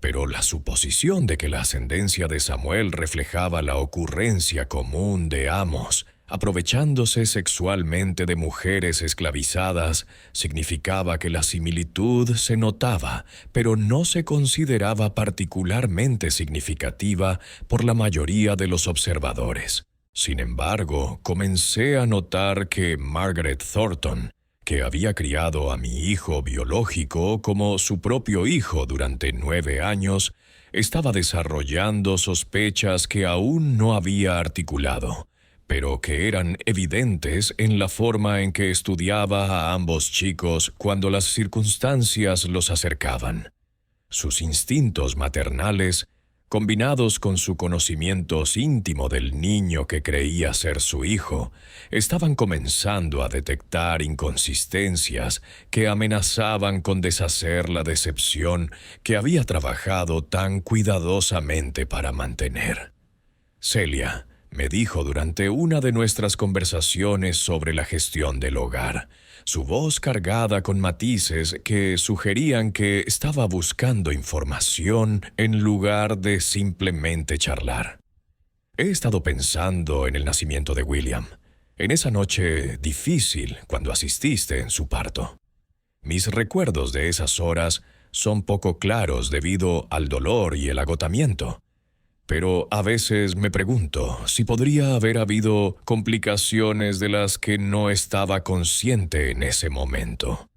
Pero la suposición de que la ascendencia de Samuel reflejaba la ocurrencia común de amos, aprovechándose sexualmente de mujeres esclavizadas, significaba que la similitud se notaba, pero no se consideraba particularmente significativa por la mayoría de los observadores. Sin embargo, comencé a notar que Margaret Thornton, que había criado a mi hijo biológico como su propio hijo durante 9 años, estaba desarrollando sospechas que aún no había articulado, pero que eran evidentes en la forma en que estudiaba a ambos chicos cuando las circunstancias los acercaban. Sus instintos maternales, combinados con su conocimiento íntimo del niño que creía ser su hijo, estaban comenzando a detectar inconsistencias que amenazaban con deshacer la decepción que había trabajado tan cuidadosamente para mantener. Celia me dijo durante una de nuestras conversaciones sobre la gestión del hogar, su voz cargada con matices que sugerían que estaba buscando información en lugar de simplemente charlar. He estado pensando en el nacimiento de William, en esa noche difícil cuando asististe en su parto. Mis recuerdos de esas horas son poco claros debido al dolor y el agotamiento. Pero a veces me pregunto si podría haber habido complicaciones de las que no estaba consciente en ese momento.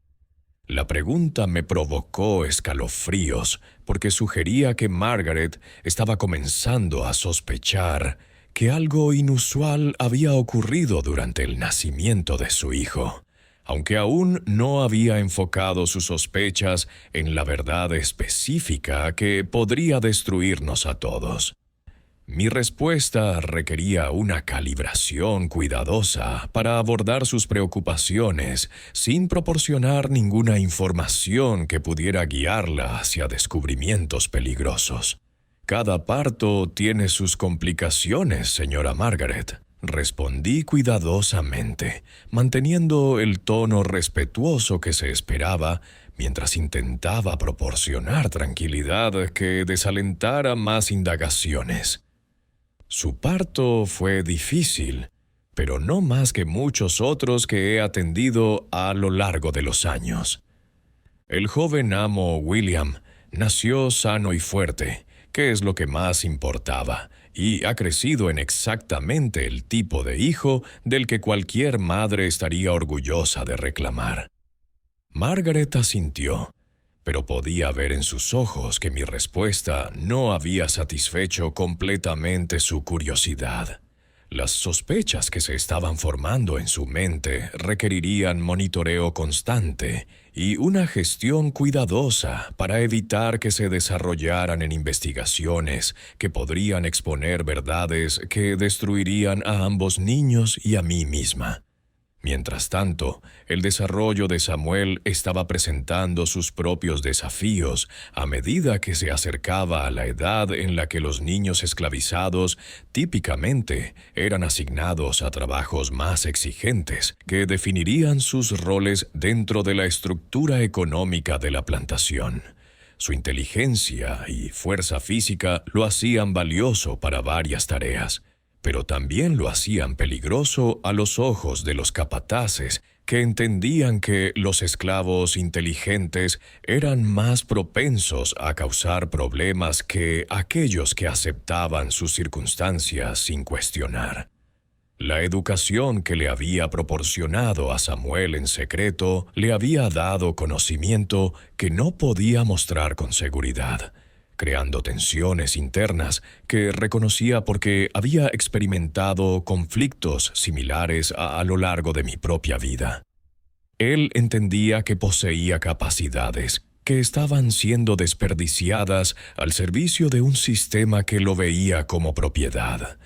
La pregunta me provocó escalofríos porque sugería que Margaret estaba comenzando a sospechar que algo inusual había ocurrido durante el nacimiento de su hijo, aunque aún no había enfocado sus sospechas en la verdad específica que podría destruirnos a todos. Mi respuesta requería una calibración cuidadosa para abordar sus preocupaciones sin proporcionar ninguna información que pudiera guiarla hacia descubrimientos peligrosos. Cada parto tiene sus complicaciones, señora Margaret, respondí cuidadosamente, manteniendo el tono respetuoso que se esperaba mientras intentaba proporcionar tranquilidad que desalentara más indagaciones. Su parto fue difícil, pero no más que muchos otros que he atendido a lo largo de los años. El joven amo William nació sano y fuerte, que es lo que más importaba, y ha crecido en exactamente el tipo de hijo del que cualquier madre estaría orgullosa de reclamar. Margaret asintió, pero podía ver en sus ojos que mi respuesta no había satisfecho completamente su curiosidad. Las sospechas que se estaban formando en su mente requerirían monitoreo constante y una gestión cuidadosa para evitar que se desarrollaran en investigaciones que podrían exponer verdades que destruirían a ambos niños y a mí misma. Mientras tanto, el desarrollo de Samuel estaba presentando sus propios desafíos a medida que se acercaba a la edad en la que los niños esclavizados típicamente eran asignados a trabajos más exigentes que definirían sus roles dentro de la estructura económica de la plantación. Su inteligencia y fuerza física lo hacían valioso para varias tareas, pero también lo hacían peligroso a los ojos de los capataces, que entendían que los esclavos inteligentes eran más propensos a causar problemas que aquellos que aceptaban sus circunstancias sin cuestionar. La educación que le había proporcionado a Samuel en secreto le había dado conocimiento que no podía mostrar con seguridad, creando tensiones internas que reconocía porque había experimentado conflictos similares a lo largo de mi propia vida. Él entendía que poseía capacidades que estaban siendo desperdiciadas al servicio de un sistema que lo veía como propiedad.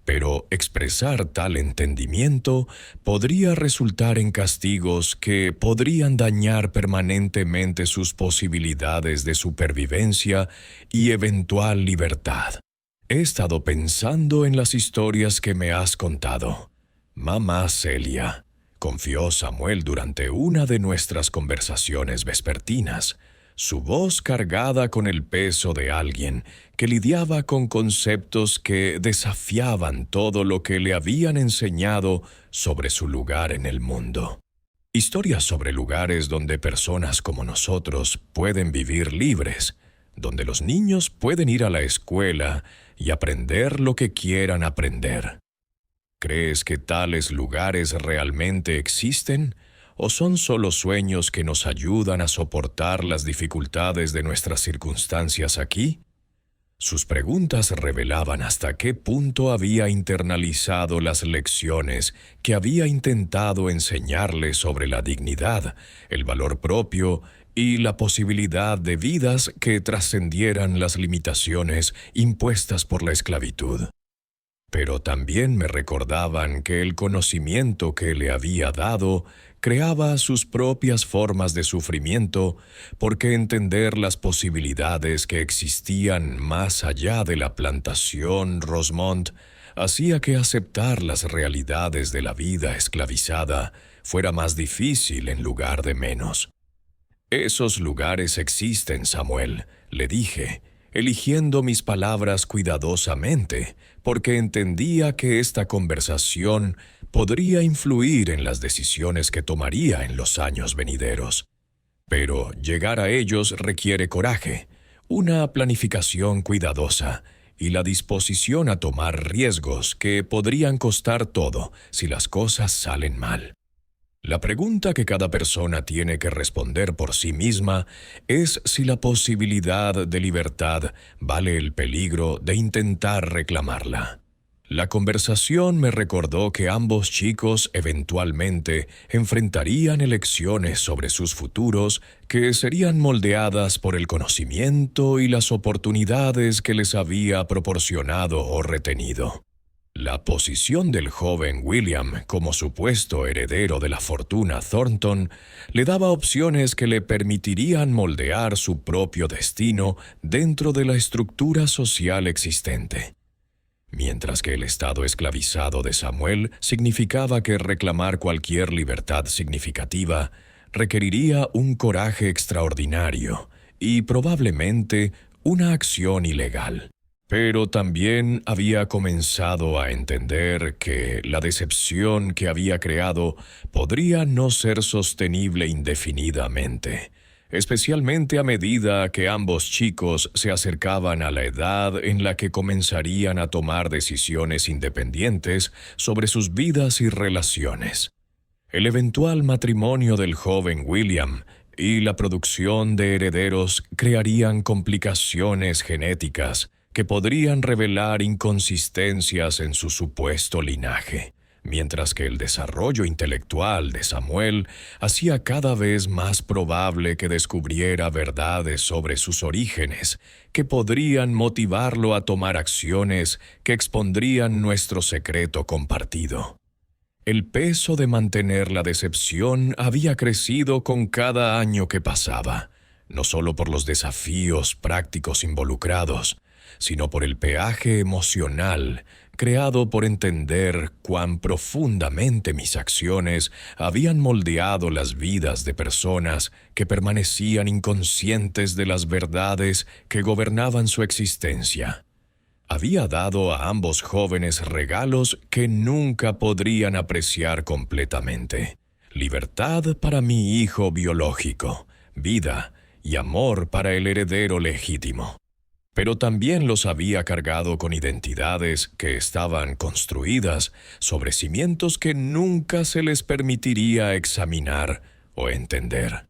Pero expresar tal entendimiento podría resultar en castigos que podrían dañar permanentemente sus posibilidades de supervivencia y eventual libertad. He estado pensando en las historias que me has contado. Mamá Celia, confió Samuel durante una de nuestras conversaciones vespertinas, su voz cargada con el peso de alguien que lidiaba con conceptos que desafiaban todo lo que le habían enseñado sobre su lugar en el mundo. Historias sobre lugares donde personas como nosotros pueden vivir libres, donde los niños pueden ir a la escuela y aprender lo que quieran aprender. ¿Crees que tales lugares realmente existen? ¿O son solo sueños que nos ayudan a soportar las dificultades de nuestras circunstancias aquí? Sus preguntas revelaban hasta qué punto había internalizado las lecciones que había intentado enseñarle sobre la dignidad, el valor propio y la posibilidad de vidas que trascendieran las limitaciones impuestas por la esclavitud. Pero también me recordaban que el conocimiento que le había dado creaba sus propias formas de sufrimiento, porque entender las posibilidades que existían más allá de la plantación Rosemont hacía que aceptar las realidades de la vida esclavizada fuera más difícil en lugar de menos. «Esos lugares existen, Samuel», le dije, eligiendo mis palabras cuidadosamente, porque entendía que esta conversación podría influir en las decisiones que tomaría en los años venideros. Pero llegar a ellos requiere coraje, una planificación cuidadosa y la disposición a tomar riesgos que podrían costar todo si las cosas salen mal. La pregunta que cada persona tiene que responder por sí misma es si la posibilidad de libertad vale el peligro de intentar reclamarla. La conversación me recordó que ambos chicos eventualmente enfrentarían elecciones sobre sus futuros que serían moldeadas por el conocimiento y las oportunidades que les había proporcionado o retenido. La posición del joven William como supuesto heredero de la fortuna Thornton le daba opciones que le permitirían moldear su propio destino dentro de la estructura social existente. Mientras que el estado esclavizado de Samuel significaba que reclamar cualquier libertad significativa requeriría un coraje extraordinario y probablemente una acción ilegal. Pero también había comenzado a entender que la decepción que había creado podría no ser sostenible indefinidamente, especialmente a medida que ambos chicos se acercaban a la edad en la que comenzarían a tomar decisiones independientes sobre sus vidas y relaciones. El eventual matrimonio del joven William y la producción de herederos crearían complicaciones genéticas que podrían revelar inconsistencias en su supuesto linaje, mientras que el desarrollo intelectual de Samuel hacía cada vez más probable que descubriera verdades sobre sus orígenes que podrían motivarlo a tomar acciones que expondrían nuestro secreto compartido. El peso de mantener la decepción había crecido con cada año que pasaba, no solo por los desafíos prácticos involucrados, sino por el peaje emocional creado por entender cuán profundamente mis acciones habían moldeado las vidas de personas que permanecían inconscientes de las verdades que gobernaban su existencia. Había dado a ambos jóvenes regalos que nunca podrían apreciar completamente: libertad para mi hijo biológico, vida y amor para el heredero legítimo. Pero también los había cargado con identidades que estaban construidas sobre cimientos que nunca se les permitiría examinar o entender.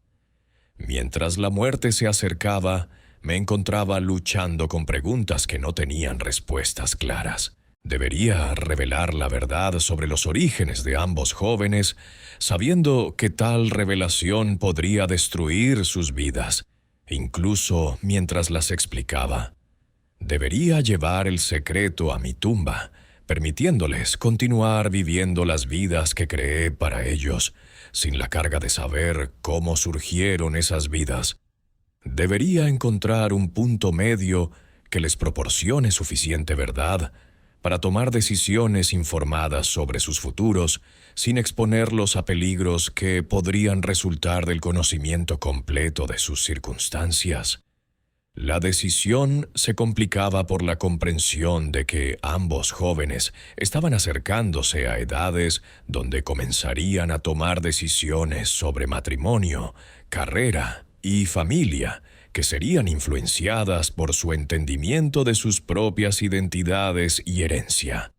Mientras la muerte se acercaba, me encontraba luchando con preguntas que no tenían respuestas claras. Debería revelar la verdad sobre los orígenes de ambos jóvenes, sabiendo que tal revelación podría destruir sus vidas, incluso mientras las explicaba. Debería llevar el secreto a mi tumba, permitiéndoles continuar viviendo las vidas que creé para ellos, sin la carga de saber cómo surgieron esas vidas. Debería encontrar un punto medio que les proporcione suficiente verdad para tomar decisiones informadas sobre sus futuros, sin exponerlos a peligros que podrían resultar del conocimiento completo de sus circunstancias. La decisión se complicaba por la comprensión de que ambos jóvenes estaban acercándose a edades donde comenzarían a tomar decisiones sobre matrimonio, carrera y familia, que serían influenciadas por su entendimiento de sus propias identidades y herencia.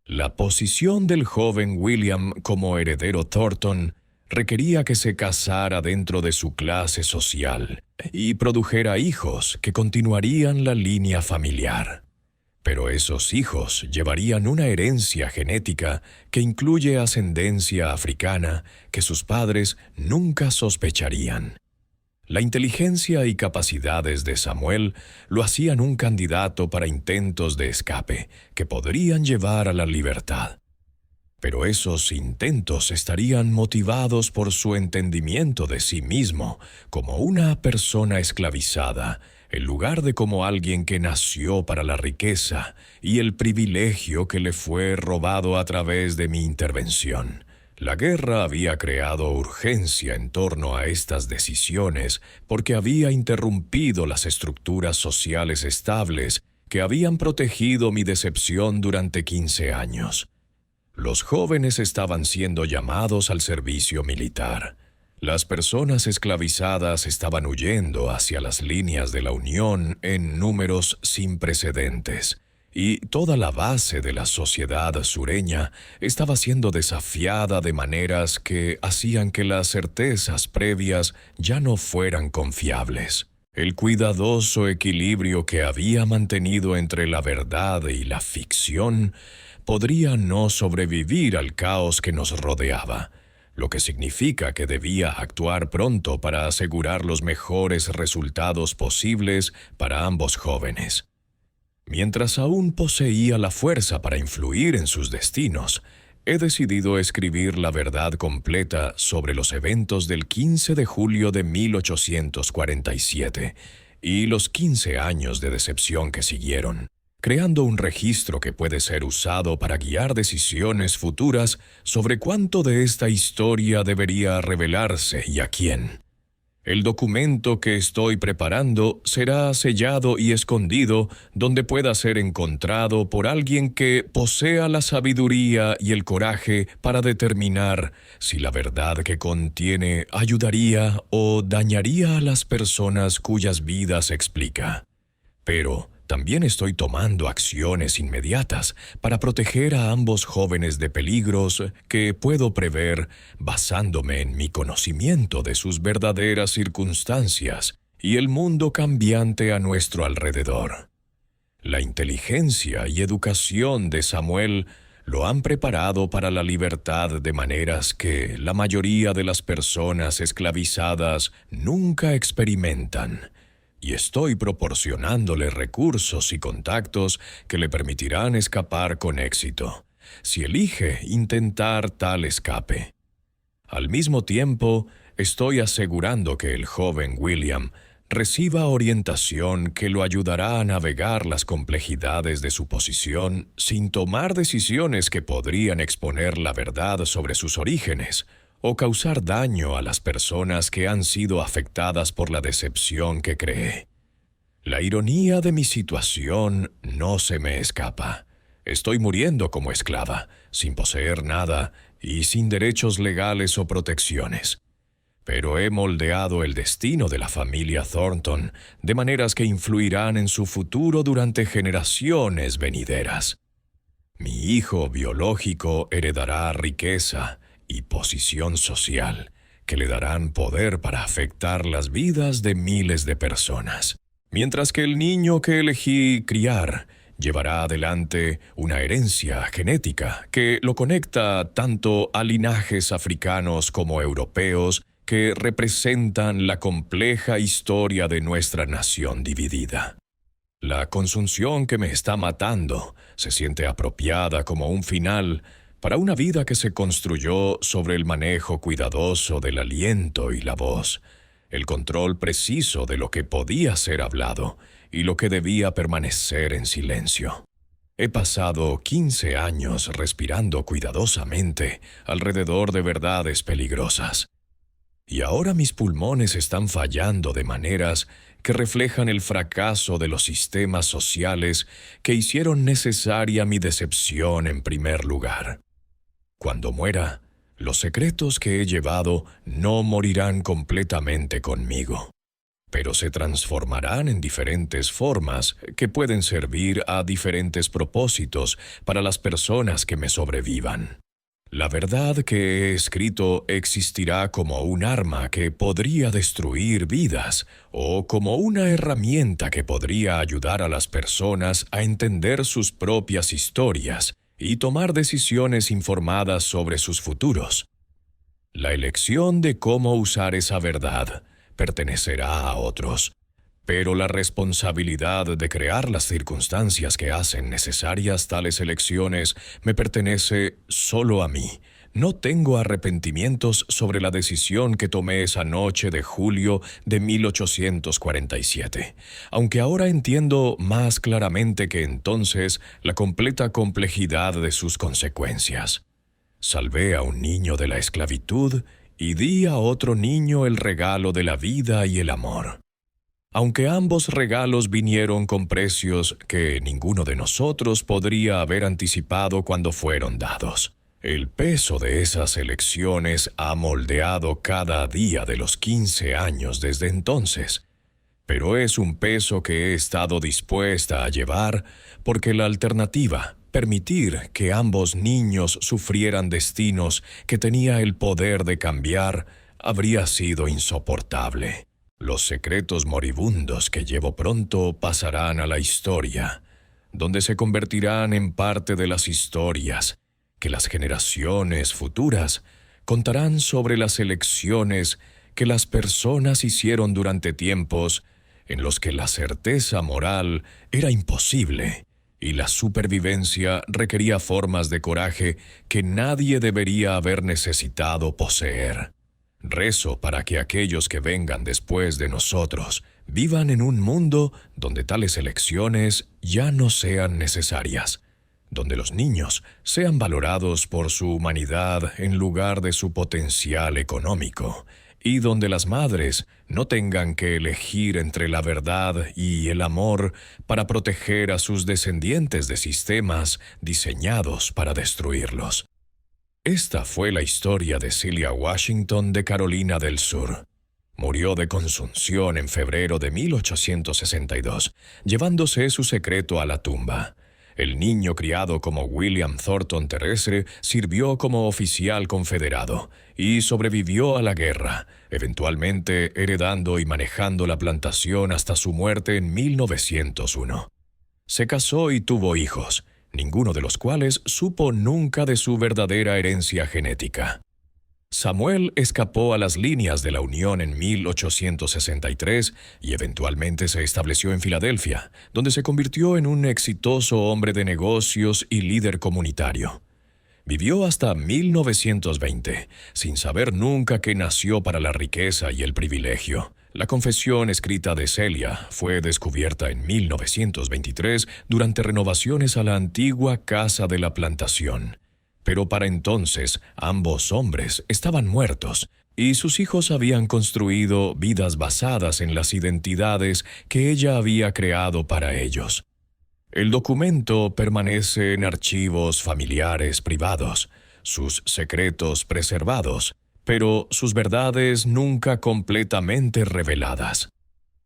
La posición del joven William como heredero Thornton requería que se casara dentro de su clase social y produjera hijos que continuarían la línea familiar. Pero esos hijos llevarían una herencia genética que incluye ascendencia africana que sus padres nunca sospecharían. La inteligencia y capacidades de Samuel lo hacían un candidato para intentos de escape que podrían llevar a la libertad. Pero esos intentos estarían motivados por su entendimiento de sí mismo como una persona esclavizada, en lugar de como alguien que nació para la riqueza y el privilegio que le fue robado a través de mi intervención. La guerra había creado urgencia en torno a estas decisiones porque había interrumpido las estructuras sociales estables que habían protegido mi decepción durante 15 años. Los jóvenes estaban siendo llamados al servicio militar. Las personas esclavizadas estaban huyendo hacia las líneas de la Unión en números sin precedentes, y toda la base de la sociedad sureña estaba siendo desafiada de maneras que hacían que las certezas previas ya no fueran confiables. El cuidadoso equilibrio que había mantenido entre la verdad y la ficción podría no sobrevivir al caos que nos rodeaba, lo que significa que debía actuar pronto para asegurar los mejores resultados posibles para ambos jóvenes. Mientras aún poseía la fuerza para influir en sus destinos, he decidido escribir la verdad completa sobre los eventos del 15 de julio de 1847 y los 15 años de decepción que siguieron, creando un registro que puede ser usado para guiar decisiones futuras sobre cuánto de esta historia debería revelarse y a quién. El documento que estoy preparando será sellado y escondido donde pueda ser encontrado por alguien que posea la sabiduría y el coraje para determinar si la verdad que contiene ayudaría o dañaría a las personas cuyas vidas explica. Pero también estoy tomando acciones inmediatas para proteger a ambos jóvenes de peligros que puedo prever basándome en mi conocimiento de sus verdaderas circunstancias y el mundo cambiante a nuestro alrededor. La inteligencia y educación de Samuel lo han preparado para la libertad de maneras que la mayoría de las personas esclavizadas nunca experimentan. Y estoy proporcionándole recursos y contactos que le permitirán escapar con éxito, si elige intentar tal escape. Al mismo tiempo, estoy asegurando que el joven William reciba orientación que lo ayudará a navegar las complejidades de su posición sin tomar decisiones que podrían exponer la verdad sobre sus orígenes o causar daño a las personas que han sido afectadas por la decepción que creé. La ironía de mi situación no se me escapa. Estoy muriendo como esclava, sin poseer nada y sin derechos legales o protecciones. Pero he moldeado el destino de la familia Thornton de maneras que influirán en su futuro durante generaciones venideras. Mi hijo biológico heredará riqueza y posición social que le darán poder para afectar las vidas de miles de personas, mientras que el niño que elegí criar llevará adelante una herencia genética que lo conecta tanto a linajes africanos como europeos que representan la compleja historia de nuestra nación dividida. La consunción que me está matando se siente apropiada como un final para una vida que se construyó sobre el manejo cuidadoso del aliento y la voz, el control preciso de lo que podía ser hablado y lo que debía permanecer en silencio. He pasado 15 años respirando cuidadosamente alrededor de verdades peligrosas. Y ahora mis pulmones están fallando de maneras que reflejan el fracaso de los sistemas sociales que hicieron necesaria mi decepción en primer lugar. Cuando muera, los secretos que he llevado no morirán completamente conmigo, pero se transformarán en diferentes formas que pueden servir a diferentes propósitos para las personas que me sobrevivan. La verdad que he escrito existirá como un arma que podría destruir vidas o como una herramienta que podría ayudar a las personas a entender sus propias historias y tomar decisiones informadas sobre sus futuros. La elección de cómo usar esa verdad pertenecerá a otros, pero la responsabilidad de crear las circunstancias que hacen necesarias tales elecciones me pertenece solo a mí. No tengo arrepentimientos sobre la decisión que tomé esa noche de julio de 1847, aunque ahora entiendo más claramente que entonces la completa complejidad de sus consecuencias. Salvé a un niño de la esclavitud y di a otro niño el regalo de la vida y el amor. Aunque ambos regalos vinieron con precios que ninguno de nosotros podría haber anticipado cuando fueron dados, el peso de esas elecciones ha moldeado cada día de los 15 años desde entonces. Pero es un peso que he estado dispuesta a llevar porque la alternativa, permitir que ambos niños sufrieran destinos que tenía el poder de cambiar, habría sido insoportable. Los secretos moribundos que llevo pronto pasarán a la historia, donde se convertirán en parte de las historias que las generaciones futuras contarán sobre las elecciones que las personas hicieron durante tiempos en los que la certeza moral era imposible y la supervivencia requería formas de coraje que nadie debería haber necesitado poseer. Rezo para que aquellos que vengan después de nosotros vivan en un mundo donde tales elecciones ya no sean necesarias, donde los niños sean valorados por su humanidad en lugar de su potencial económico, y donde las madres no tengan que elegir entre la verdad y el amor para proteger a sus descendientes de sistemas diseñados para destruirlos. Esta fue la historia de Celia Washington de Carolina del Sur. Murió de consunción en febrero de 1862, llevándose su secreto a la tumba. El niño criado como William Thornton terrestre sirvió como oficial confederado y sobrevivió a la guerra, eventualmente heredando y manejando la plantación hasta su muerte en 1901. Se casó y tuvo hijos, ninguno de los cuales supo nunca de su verdadera herencia genética. Samuel escapó a las líneas de la Unión en 1863 y eventualmente se estableció en Filadelfia, donde se convirtió en un exitoso hombre de negocios y líder comunitario. Vivió hasta 1920, sin saber nunca que nació para la riqueza y el privilegio. La confesión escrita de Celia fue descubierta en 1923 durante renovaciones a la antigua Casa de la Plantación. Pero para entonces ambos hombres estaban muertos y sus hijos habían construido vidas basadas en las identidades que ella había creado para ellos. El documento permanece en archivos familiares privados, sus secretos preservados, pero sus verdades nunca completamente reveladas.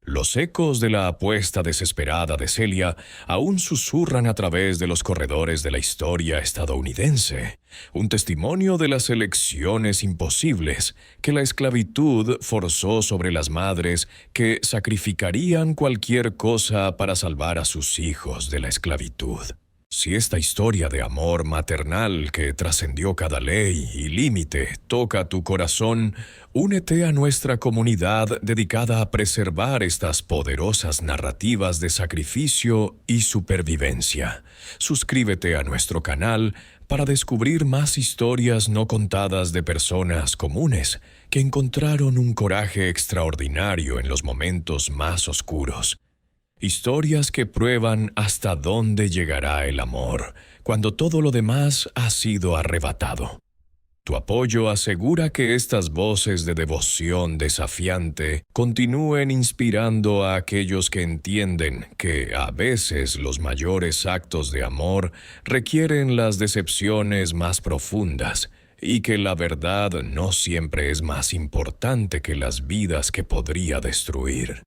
Los ecos de la apuesta desesperada de Celia aún susurran a través de los corredores de la historia estadounidense, un testimonio de las elecciones imposibles que la esclavitud forzó sobre las madres que sacrificarían cualquier cosa para salvar a sus hijos de la esclavitud. Si esta historia de amor maternal que trascendió cada ley y límite toca tu corazón, únete a nuestra comunidad dedicada a preservar estas poderosas narrativas de sacrificio y supervivencia. Suscríbete a nuestro canal para descubrir más historias no contadas de personas comunes que encontraron un coraje extraordinario en los momentos más oscuros. Historias que prueban hasta dónde llegará el amor, cuando todo lo demás ha sido arrebatado. Tu apoyo asegura que estas voces de devoción desafiante continúen inspirando a aquellos que entienden que a veces los mayores actos de amor requieren las decepciones más profundas y que la verdad no siempre es más importante que las vidas que podría destruir.